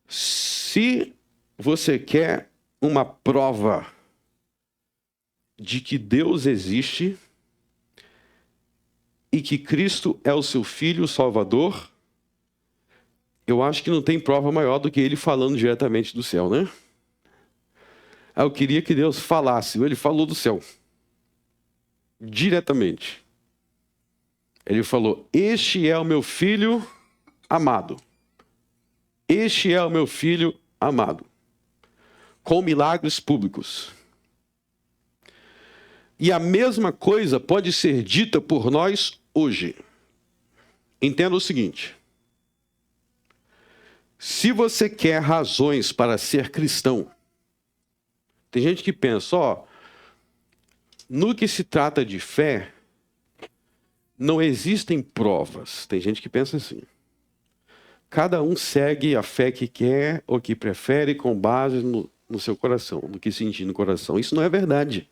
Se você quer uma prova de que Deus existe e que Cristo é o seu Filho Salvador, eu acho que não tem prova maior do que ele falando diretamente do céu, né? Eu queria que Deus falasse, ele falou do céu. Diretamente. Ele falou, este é o meu filho amado. Este é o meu filho amado. Com milagres públicos. E a mesma coisa pode ser dita por nós hoje. Entenda o seguinte. Se você quer razões para ser cristão, tem gente que pensa, no que se trata de fé, não existem provas. Tem gente que pensa assim. Cada um segue a fé que quer ou que prefere com base no seu coração, no que sentir no coração. Isso não é verdade.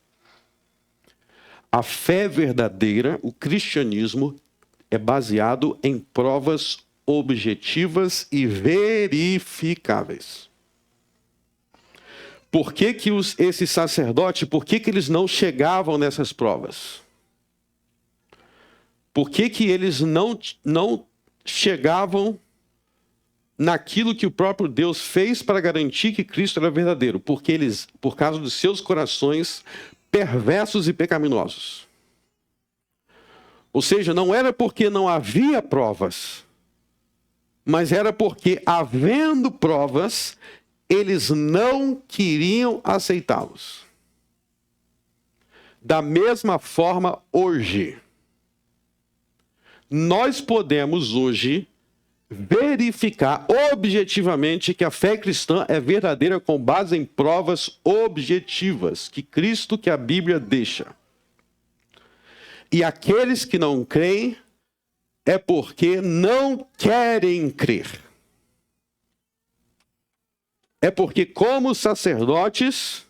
A fé verdadeira, o cristianismo, é baseado em provas objetivas e verificáveis. Por que esses sacerdotes, por que eles não chegavam nessas provas? Por que eles não chegavam naquilo que o próprio Deus fez para garantir que Cristo era verdadeiro? Porque eles, por causa dos seus corações perversos e pecaminosos. Ou seja, não era porque não havia provas, mas era porque, havendo provas, eles não queriam aceitá-los. Da mesma forma, hoje, nós podemos hoje verificar objetivamente que a fé cristã é verdadeira com base em provas objetivas que a Bíblia deixa. E aqueles que não creem é porque não querem crer. É porque, como sacerdotes,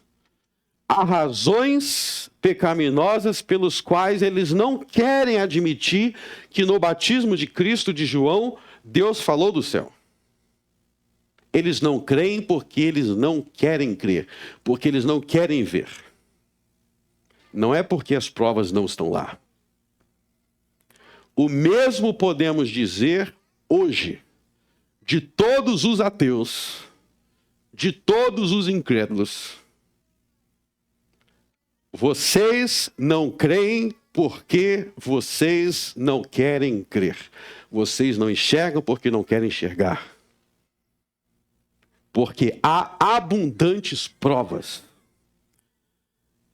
há razões pecaminosas pelos quais eles não querem admitir que no batismo de Cristo de João, Deus falou do céu. Eles não creem porque eles não querem crer, porque eles não querem ver. Não é porque as provas não estão lá. O mesmo podemos dizer hoje de todos os ateus, de todos os incrédulos. Vocês não creem porque vocês não querem crer. Vocês não enxergam porque não querem enxergar. Porque há abundantes provas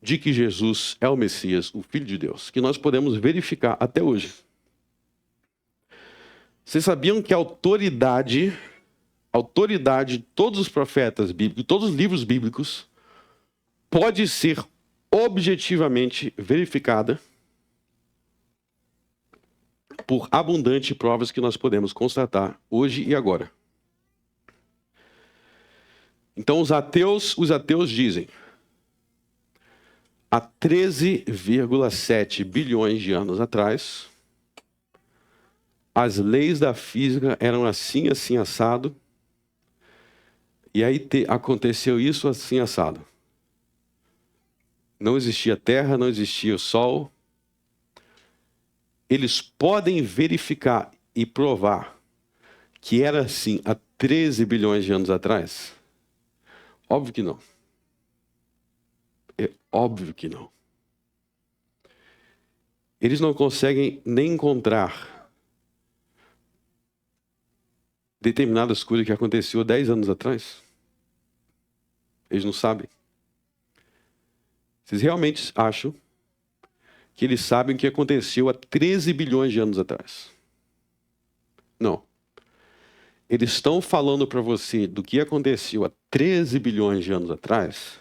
de que Jesus é o Messias, o Filho de Deus, que nós podemos verificar até hoje. Vocês sabiam que a autoridade de todos os profetas bíblicos, todos os livros bíblicos, pode ser objetivamente verificada por abundantes provas que nós podemos constatar hoje e agora. Então os ateus dizem, há 13,7 bilhões de anos atrás, as leis da física eram assim, assim, assado. E aí aconteceu isso assim, assado. Não existia terra, não existia o sol. Eles podem verificar e provar que era assim há 13 bilhões de anos atrás? Óbvio que não. É óbvio que não. Eles não conseguem nem encontrar determinadas coisas que aconteceu há 10 anos atrás. Eles não sabem. Vocês realmente acham que eles sabem o que aconteceu há 13 bilhões de anos atrás? Não. Eles estão falando para você do que aconteceu há 13 bilhões de anos atrás,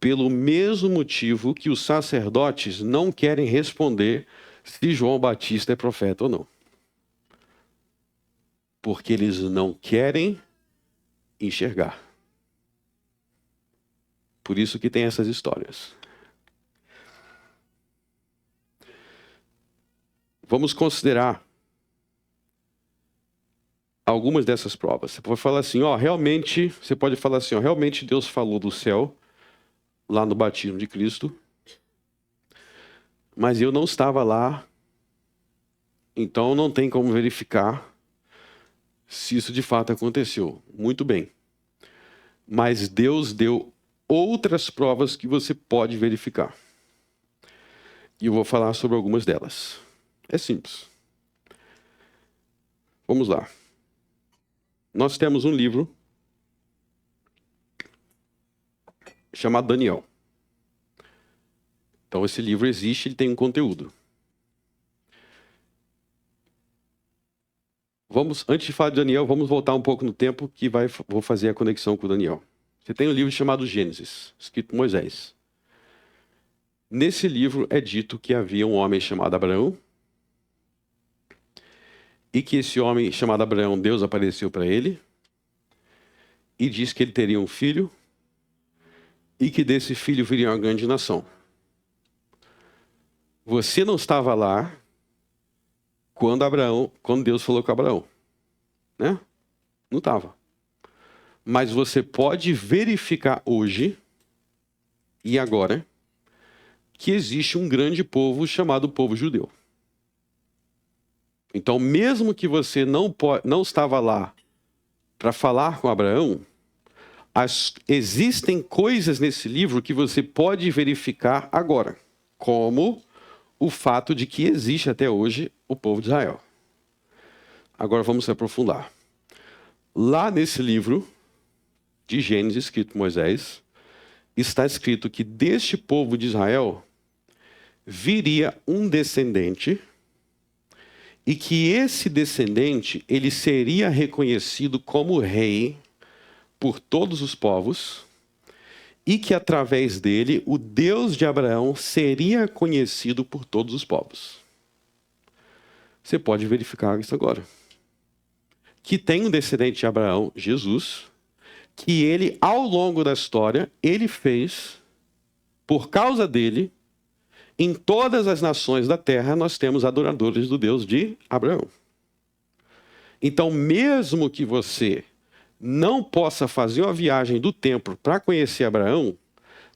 pelo mesmo motivo que os sacerdotes não querem responder se João Batista é profeta ou não. Porque eles não querem enxergar. Por isso que tem essas histórias. Vamos considerar algumas dessas provas. Você pode falar assim, realmente Deus falou do céu lá no batismo de Cristo, mas eu não estava lá, então não tem como verificar se isso de fato aconteceu. Muito bem. Mas Deus deu outras provas que você pode verificar. E eu vou falar sobre algumas delas. É simples. Vamos lá. Nós temos um livro chamado Daniel. Então esse livro existe, ele tem um conteúdo. Antes de falar de Daniel, vamos voltar um pouco no tempo que vou fazer a conexão com o Daniel. Você tem um livro chamado Gênesis, escrito por Moisés. Nesse livro é dito que havia um homem chamado Abraão, e que esse homem chamado Abraão, Deus apareceu para ele, e disse que ele teria um filho, e que desse filho viria uma grande nação. Você não estava lá quando Deus falou com Abraão, né? Não estava. Mas você pode verificar hoje e agora que existe um grande povo chamado povo judeu. Então, mesmo que você não estava lá para falar com Abraão, existem coisas nesse livro que você pode verificar agora, como o fato de que existe até hoje o povo de Israel. Agora vamos se aprofundar. Lá nesse livro de Gênesis, escrito por Moisés, está escrito que deste povo de Israel viria um descendente, e que esse descendente ele seria reconhecido como rei por todos os povos, e que através dele o Deus de Abraão seria conhecido por todos os povos. Você pode verificar isso agora. Que tem um descendente de Abraão, Jesus, que ele, ao longo da história, ele fez, por causa dele, em todas as nações da terra, nós temos adoradores do Deus de Abraão. Então, mesmo que você não possa fazer uma viagem do tempo para conhecer Abraão,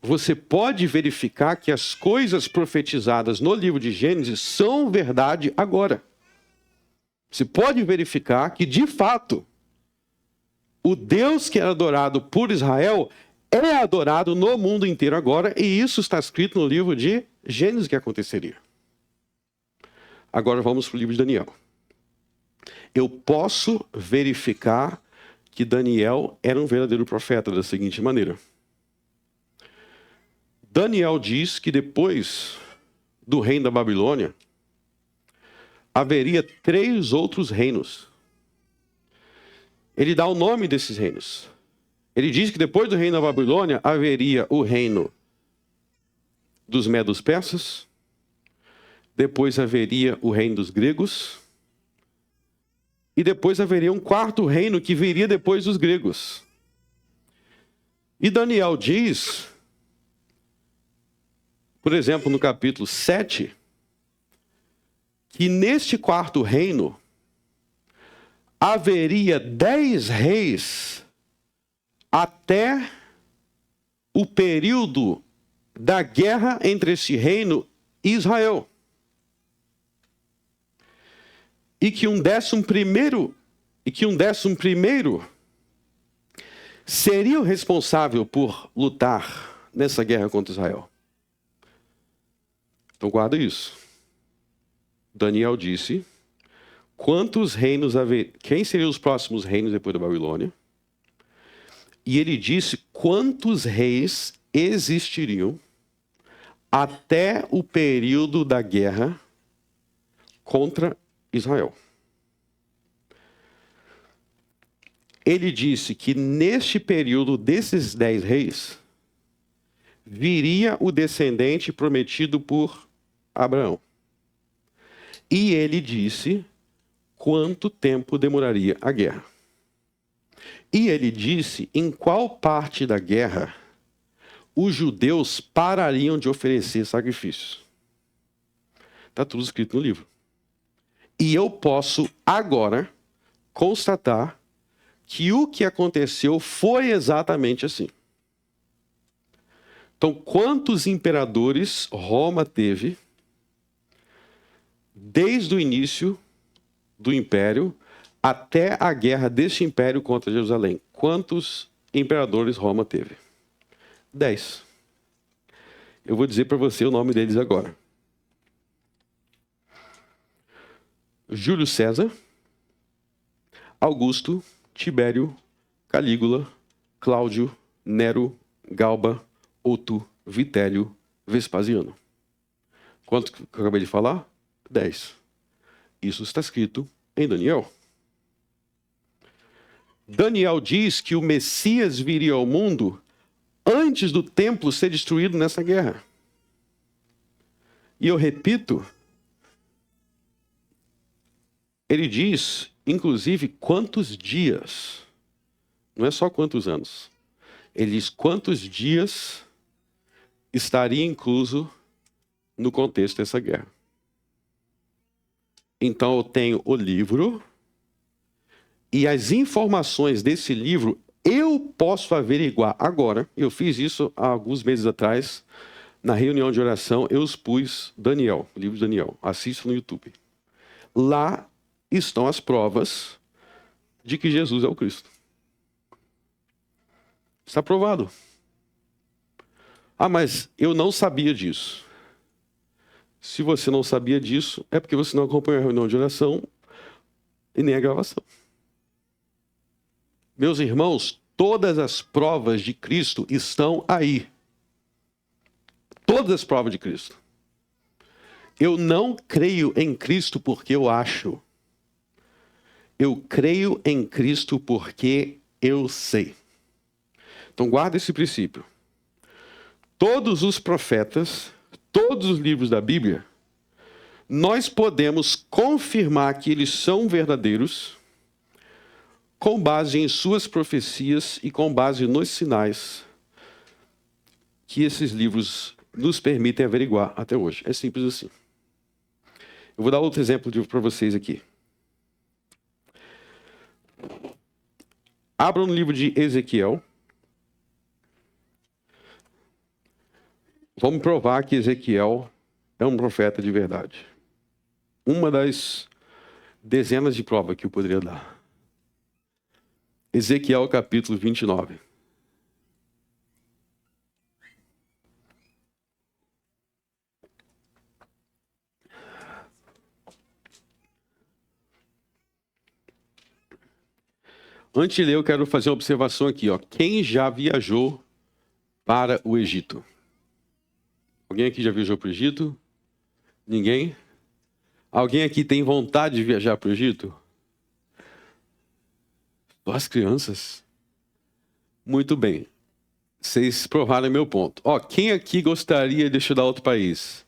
você pode verificar que as coisas profetizadas no livro de Gênesis são verdade agora. Você pode verificar que, de fato, o Deus que era adorado por Israel é adorado no mundo inteiro agora, e isso está escrito no livro de Gênesis que aconteceria. Agora vamos para o livro de Daniel. Eu posso verificar que Daniel era um verdadeiro profeta da seguinte maneira. Daniel diz que depois do reino da Babilônia, haveria 3 outros reinos. Ele dá o nome desses reinos. Ele diz que depois do reino da Babilônia, haveria o reino dos medos persas, depois haveria o reino dos gregos, e depois haveria um 4º reino que viria depois dos gregos. E Daniel diz, por exemplo, no capítulo 7, que neste 4º reino haveria 10 reis até o período da guerra entre esse reino e Israel. E que um 11º seria o responsável por lutar nessa guerra contra Israel. Então guarda isso. Daniel disse quantos reinos haver, quem seriam os próximos reinos depois da Babilônia? E ele disse quantos reis existiriam até o período da guerra contra Israel. Ele disse que neste período desses 10 reis, viria o descendente prometido por Abraão. E ele disse quanto tempo demoraria a guerra. E ele disse em qual parte da guerra os judeus parariam de oferecer sacrifícios. Está tudo escrito no livro. E eu posso agora constatar que o que aconteceu foi exatamente assim. Então, quantos imperadores Roma teve desde o início do império até a guerra deste império contra Jerusalém? Quantos imperadores Roma teve? 10. Eu vou dizer para você o nome deles agora. Júlio César, Augusto, Tibério, Calígula, Cláudio, Nero, Galba, Otto, Vitélio, Vespasiano. Quanto que eu acabei de falar? 10. Isso está escrito em Daniel. Daniel diz que o Messias viria ao mundo antes do templo ser destruído nessa guerra. E eu repito, ele diz, inclusive, quantos dias, não é só quantos anos. Ele diz quantos dias estaria incluso no contexto dessa guerra. Então eu tenho o livro e as informações desse livro eu posso averiguar agora. Eu fiz isso há alguns meses atrás, na reunião de oração, eu expus Daniel, o livro de Daniel. Assista no YouTube. Lá estão as provas de que Jesus é o Cristo. Está provado. Ah, mas eu não sabia disso. Se você não sabia disso, é porque você não acompanhou a reunião de oração e nem a gravação. Meus irmãos, todas as provas de Cristo estão aí. Todas as provas de Cristo. Eu não creio em Cristo porque eu acho. Eu creio em Cristo porque eu sei. Então guarda esse princípio. Todos os profetas, todos os livros da Bíblia, nós podemos confirmar que eles são verdadeiros com base em suas profecias e com base nos sinais que esses livros nos permitem averiguar até hoje. É simples assim. Eu vou dar outro exemplo para vocês aqui. Abram no livro de Ezequiel. Vamos provar que Ezequiel é um profeta de verdade. Uma das dezenas de provas que eu poderia dar. Ezequiel capítulo 29. Antes de ler, eu quero fazer uma observação aqui. Quem já viajou para o Egito? Alguém aqui já viajou para o Egito? Ninguém? Alguém aqui tem vontade de viajar para o Egito? Só as crianças? Muito bem. Vocês provaram meu ponto. Quem aqui gostaria, deixa eu dar outro país,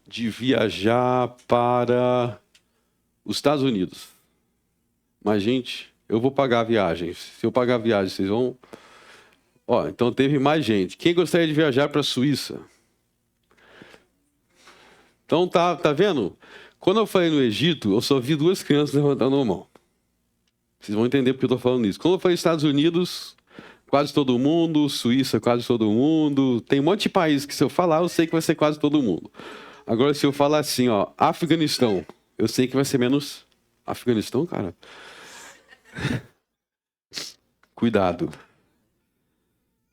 de viajar para os Estados Unidos? Mas, gente, eu vou pagar a viagem. Se eu pagar a viagem, vocês vão... então teve mais gente. Quem gostaria de viajar para a Suíça? Então, tá vendo? Quando eu falei no Egito, eu só vi 2 crianças levantando a mão. Vocês vão entender porque eu estou falando isso. Quando eu falei Estados Unidos, quase todo mundo, Suíça, quase todo mundo. Tem um monte de país que se eu falar, eu sei que vai ser quase todo mundo. Agora, se eu falar assim, ó, Afeganistão, eu sei que vai ser menos... Afeganistão, cara? Cuidado.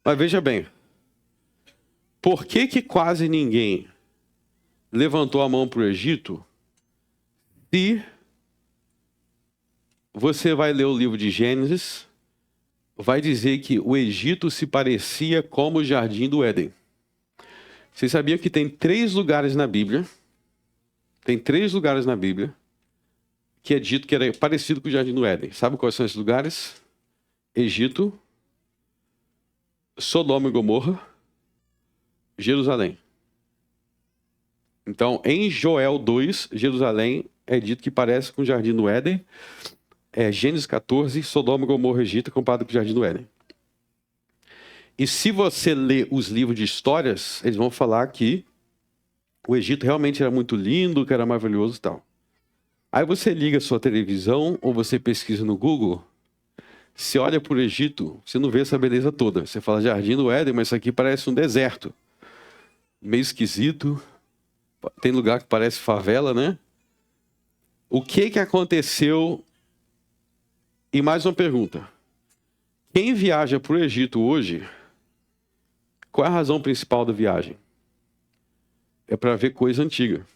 Mas veja bem, por que quase ninguém levantou a mão para o Egito se você vai ler o livro de Gênesis, vai dizer que o Egito se parecia como o Jardim do Éden. Vocês sabiam que tem 3 lugares na Bíblia, que é dito que era parecido com o Jardim do Éden. Sabe quais são esses lugares? Egito, Sodoma e Gomorra, Jerusalém. Então, em Joel 2, Jerusalém é dito que parece com o Jardim do Éden. Gênesis 14, Sodoma e Gomorra, Egito, comparado com o Jardim do Éden. E se você ler os livros de histórias, eles vão falar que o Egito realmente era muito lindo, que era maravilhoso e tal. Aí você liga a sua televisão ou você pesquisa no Google, você olha para o Egito, você não vê essa beleza toda. Você fala Jardim do Éden, mas isso aqui parece um deserto. Meio esquisito. Tem lugar que parece favela, né? O que aconteceu? E mais uma pergunta. Quem viaja para o Egito hoje, qual é a razão principal da viagem? É para ver coisa antiga.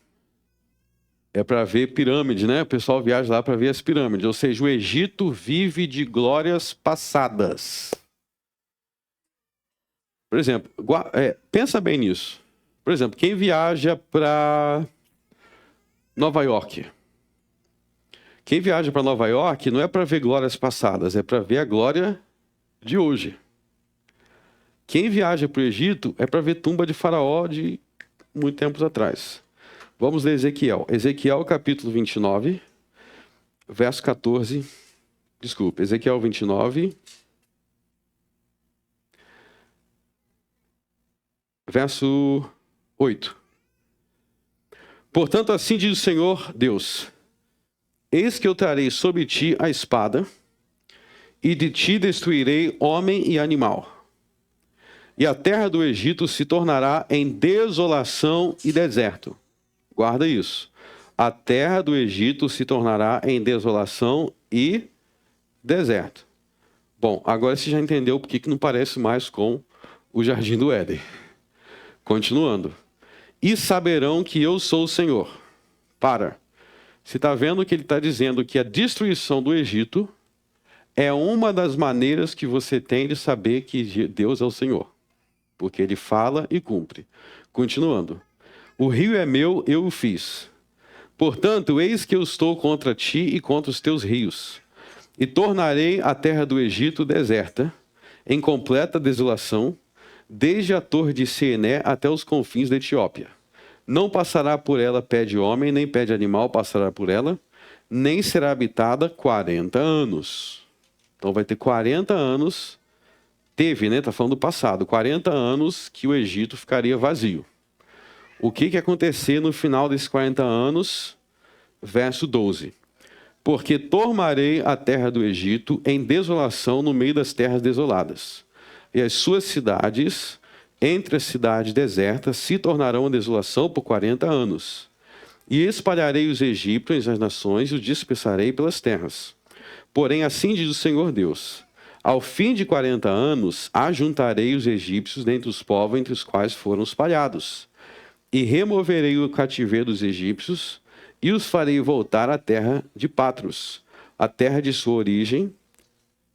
É para ver pirâmide, né? O pessoal viaja lá para ver as pirâmides. Ou seja, o Egito vive de glórias passadas. Por exemplo, pensa bem nisso. Por exemplo, quem viaja para Nova York? Quem viaja para Nova York não é para ver glórias passadas, é para ver a glória de hoje. Quem viaja para o Egito é para ver tumba de faraó de muito tempos atrás. Vamos ler Ezequiel. Ezequiel capítulo 29, verso 14. Desculpe, Ezequiel 29, verso 8. Portanto, assim diz o Senhor Deus: eis que eu trarei sobre ti a espada, e de ti destruirei homem e animal. E a terra do Egito se tornará em desolação e deserto. Guarda isso. A terra do Egito se tornará em desolação e deserto. Bom, agora você já entendeu por que não parece mais com o Jardim do Éden. Continuando. E saberão que eu sou o Senhor. Você está vendo que ele está dizendo que a destruição do Egito é uma das maneiras que você tem de saber que Deus é o Senhor. Porque ele fala e cumpre. Continuando. O rio é meu, eu o fiz. Portanto, eis que eu estou contra ti e contra os teus rios. E tornarei a terra do Egito deserta, em completa desolação, desde a torre de Siené até os confins da Etiópia. Não passará por ela pé de homem, nem pé de animal passará por ela, nem será habitada 40 anos. Então vai ter 40 anos, está falando do passado, 40 anos que o Egito ficaria vazio. O que ia acontecer no final desses 40 anos? Verso 12. Porque tornarei a terra do Egito em desolação no meio das terras desoladas. E as suas cidades, entre as cidades desertas, se tornarão a desolação por 40 anos. E espalharei os egípcios nas nações e os dispersarei pelas terras. Porém, assim diz o Senhor Deus: ao fim de 40 anos, ajuntarei os egípcios dentre os povos entre os quais foram espalhados. E removerei o cativeiro dos egípcios e os farei voltar à terra de Patros, a terra de sua origem,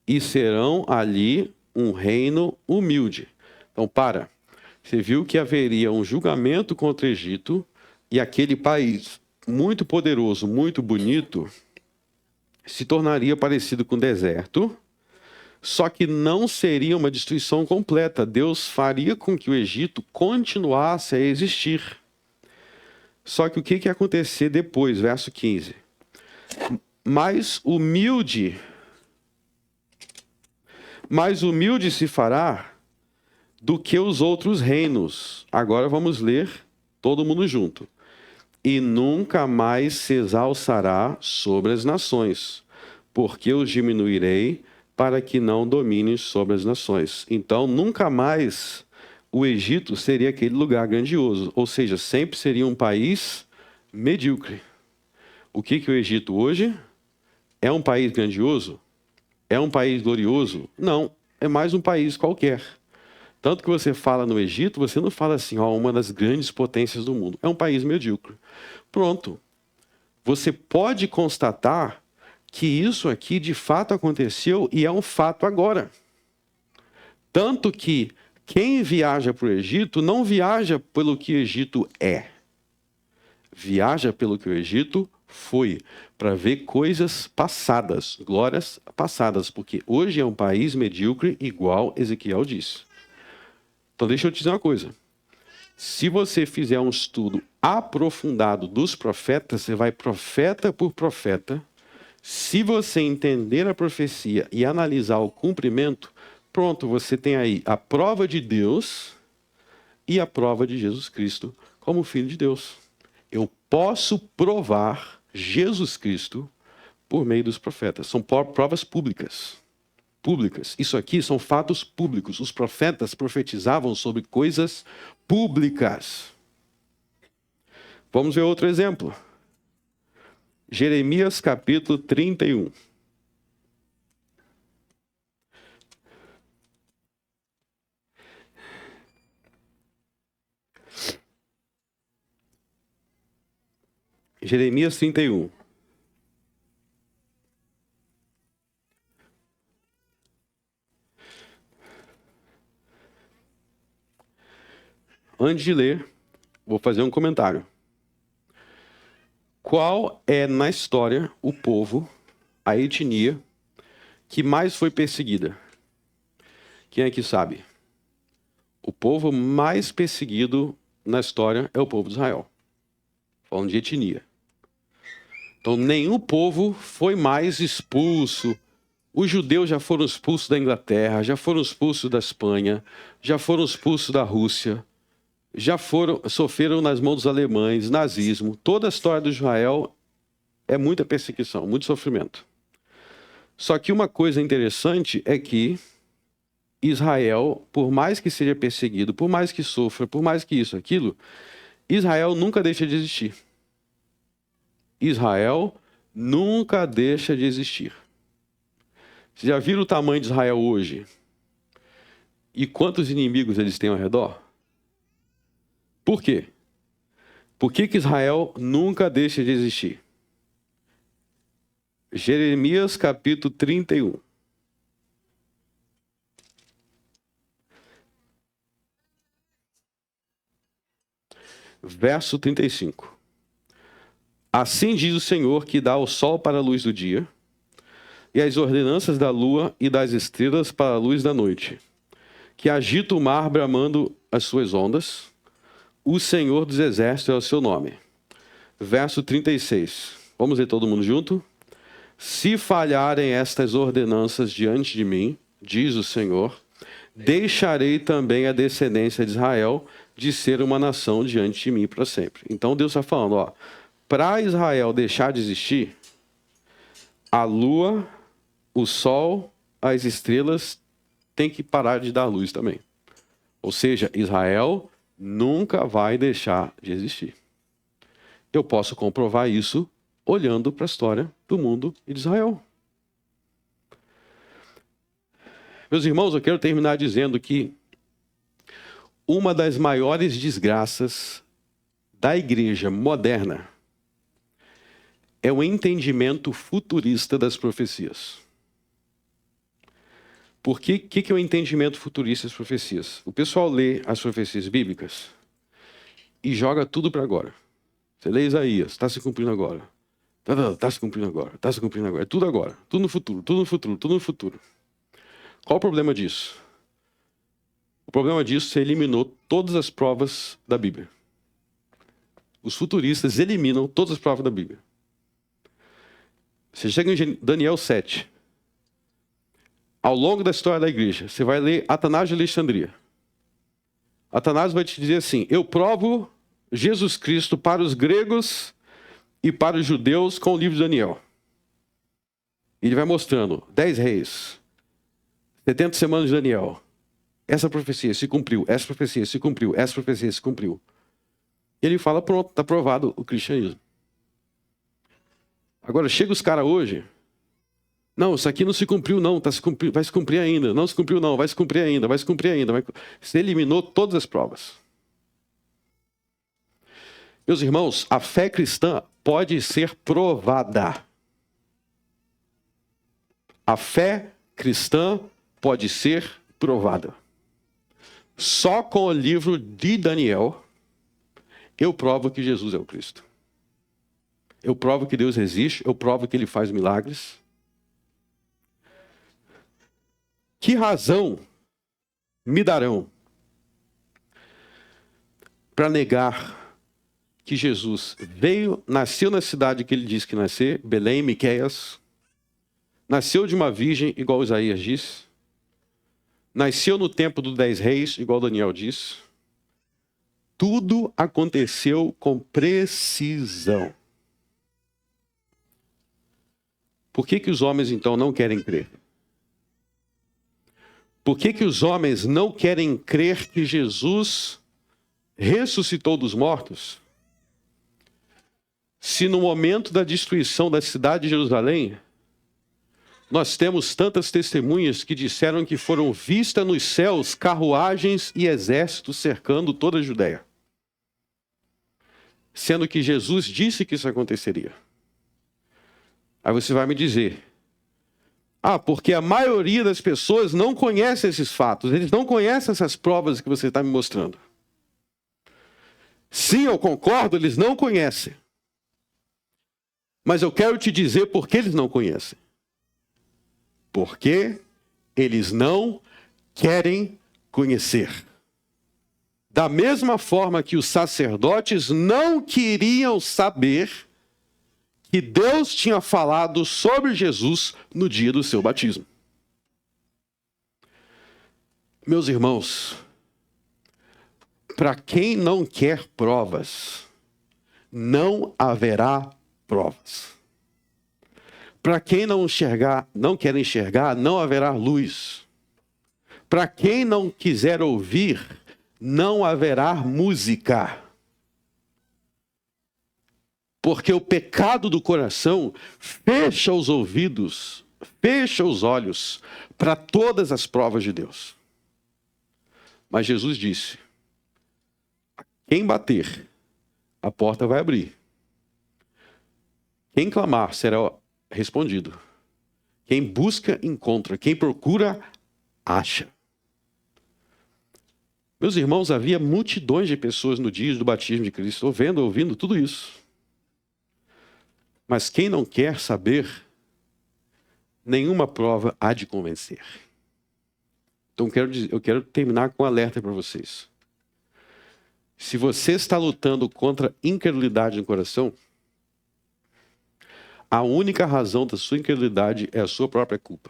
e serão ali um reino humilde. Então, você viu que haveria um julgamento contra o Egito e aquele país muito poderoso, muito bonito, se tornaria parecido com o deserto, só que não seria uma destruição completa. Deus faria com que o Egito continuasse a existir. Só que o que ia acontecer depois? Verso 15. Mais humilde se fará do que os outros reinos. Agora vamos ler todo mundo junto. E nunca mais se exalçará sobre as nações, porque os diminuirei para que não dominem sobre as nações. Então, nunca mais o Egito seria aquele lugar grandioso, ou seja, sempre seria um país medíocre. O que o Egito hoje? É um país grandioso? É um país glorioso? Não, é mais um país qualquer. Tanto que você fala no Egito, você não fala assim, ó, uma das grandes potências do mundo. É um país medíocre. Pronto. Você pode constatar que isso aqui de fato aconteceu e é um fato agora. Tanto que quem viaja para o Egito não viaja pelo que o Egito é. Viaja pelo que o Egito foi, para ver coisas passadas, glórias passadas, porque hoje é um país medíocre, igual Ezequiel disse. Então deixa eu te dizer uma coisa. Se você fizer um estudo aprofundado dos profetas, você vai profeta por profeta. Se você entender a profecia e analisar o cumprimento, pronto, você tem aí a prova de Deus e a prova de Jesus Cristo como Filho de Deus. Eu posso provar Jesus Cristo por meio dos profetas. São provas públicas. Isso aqui são fatos públicos. Os profetas profetizavam sobre coisas públicas. Vamos ver outro exemplo. Jeremias capítulo 31. Jeremias 31. Antes de ler, vou fazer um comentário. Qual é na história o povo, a etnia, que mais foi perseguida? Quem é que sabe? O povo mais perseguido na história é o povo de Israel. Falando de etnia. Então, nenhum povo foi mais expulso. Os judeus já foram expulsos da Inglaterra, já foram expulsos da Espanha, já foram expulsos da Rússia, sofreram nas mãos dos alemães, nazismo. Toda a história do Israel é muita perseguição, muito sofrimento. Só que uma coisa interessante é que Israel, por mais que seja perseguido, por mais que sofra, por mais que isso, aquilo, Israel nunca deixa de existir. Israel nunca deixa de existir. Vocês já viram o tamanho de Israel hoje? E quantos inimigos eles têm ao redor? Por quê? Por que Israel nunca deixa de existir? Jeremias capítulo 31. Verso 35. Assim diz o Senhor que dá o sol para a luz do dia, e as ordenanças da lua e das estrelas para a luz da noite, que agita o mar bramando as suas ondas, o Senhor dos exércitos é o seu nome. Verso 36. Vamos ler todo mundo junto? Se falharem estas ordenanças diante de mim, diz o Senhor, deixarei também a descendência de Israel de ser uma nação diante de mim para sempre. Então Deus está falando, ó, para Israel deixar de existir, a lua, o sol, as estrelas têm que parar de dar luz também. Ou seja, Israel nunca vai deixar de existir. Eu posso comprovar isso olhando para a história do mundo e de Israel. Meus irmãos, eu quero terminar dizendo que uma das maiores desgraças da igreja moderna é o entendimento futurista das profecias. Por que é o entendimento futurista das profecias? O pessoal lê as profecias bíblicas e joga tudo para agora. Você lê Isaías, está se cumprindo agora. Está se cumprindo agora, está se cumprindo agora. É tudo agora, tudo no futuro, tudo no futuro, tudo no futuro. Qual o problema disso? O problema disso, você eliminou todas as provas da Bíblia. Os futuristas eliminam todas as provas da Bíblia. Você chega em Daniel 7. Ao longo da história da igreja, você vai ler Atanásio de Alexandria. Atanásio vai te dizer assim, eu provo Jesus Cristo para os gregos e para os judeus com o livro de Daniel. E ele vai mostrando 10 reis, 70 semanas de Daniel. Essa profecia se cumpriu, essa profecia se cumpriu, essa profecia se cumpriu. Ele fala, pronto, está provado o cristianismo. Agora, chega os caras hoje, não, isso aqui não se cumpriu não, vai se cumprir ainda. Não se cumpriu não, vai se cumprir ainda, vai se cumprir ainda. Você eliminou todas as provas. Meus irmãos, a fé cristã pode ser provada. A fé cristã pode ser provada. Só com o livro de Daniel, eu provo que Jesus é o Cristo. Eu provo que Deus existe, eu provo que Ele faz milagres. Que razão me darão para negar que Jesus veio, nasceu na cidade que Ele disse que nascer, Belém, Miqueias, nasceu de uma virgem, igual Isaías disse, nasceu no tempo dos 10 reis, igual Daniel disse. Tudo aconteceu com precisão. Por que os homens, então, não querem crer? Por que os homens não querem crer que Jesus ressuscitou dos mortos? Se no momento da destruição da cidade de Jerusalém, nós temos tantas testemunhas que disseram que foram vistas nos céus carruagens e exércitos cercando toda a Judéia. Sendo que Jesus disse que isso aconteceria. Aí você vai me dizer, porque a maioria das pessoas não conhece esses fatos, eles não conhecem essas provas que você está me mostrando. Sim, eu concordo, eles não conhecem. Mas eu quero te dizer por que eles não conhecem. Porque eles não querem conhecer. Da mesma forma que os sacerdotes não queriam saber que Deus tinha falado sobre Jesus no dia do seu batismo. Meus irmãos, para quem não quer provas, não haverá provas. Para quem não quer enxergar, não haverá luz. Para quem não quiser ouvir, não haverá música. Porque o pecado do coração fecha os ouvidos, fecha os olhos para todas as provas de Deus. Mas Jesus disse, quem bater, a porta vai abrir. Quem clamar será respondido. Quem busca, encontra. Quem procura, acha. Meus irmãos, havia multidões de pessoas no dia do batismo de Cristo, ouvindo tudo isso. Mas quem não quer saber, nenhuma prova há de convencer. Então eu quero terminar com um alerta para vocês. Se você está lutando contra incredulidade no coração, a única razão da sua incredulidade é a sua própria culpa.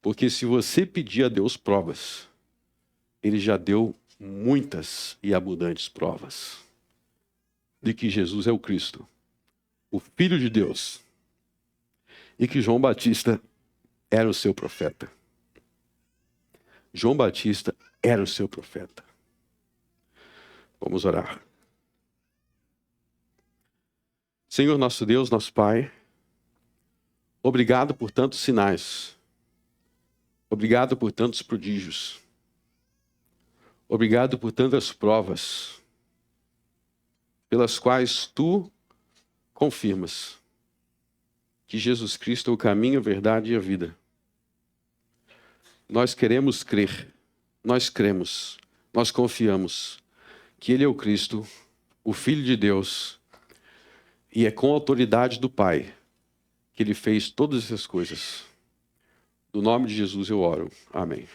Porque se você pedir a Deus provas, Ele já deu muitas e abundantes provas de que Jesus é o Cristo, o Filho de Deus, e que João Batista era o seu profeta. João Batista era o seu profeta. Vamos orar. Senhor nosso Deus, nosso Pai, obrigado por tantos sinais. Obrigado por tantos prodígios. Obrigado por tantas provas pelas quais Tu confirmas que Jesus Cristo é o caminho, a verdade e a vida. Nós queremos crer, nós cremos, nós confiamos que Ele é o Cristo, o Filho de Deus, e é com a autoridade do Pai que Ele fez todas essas coisas. No nome de Jesus eu oro. Amém.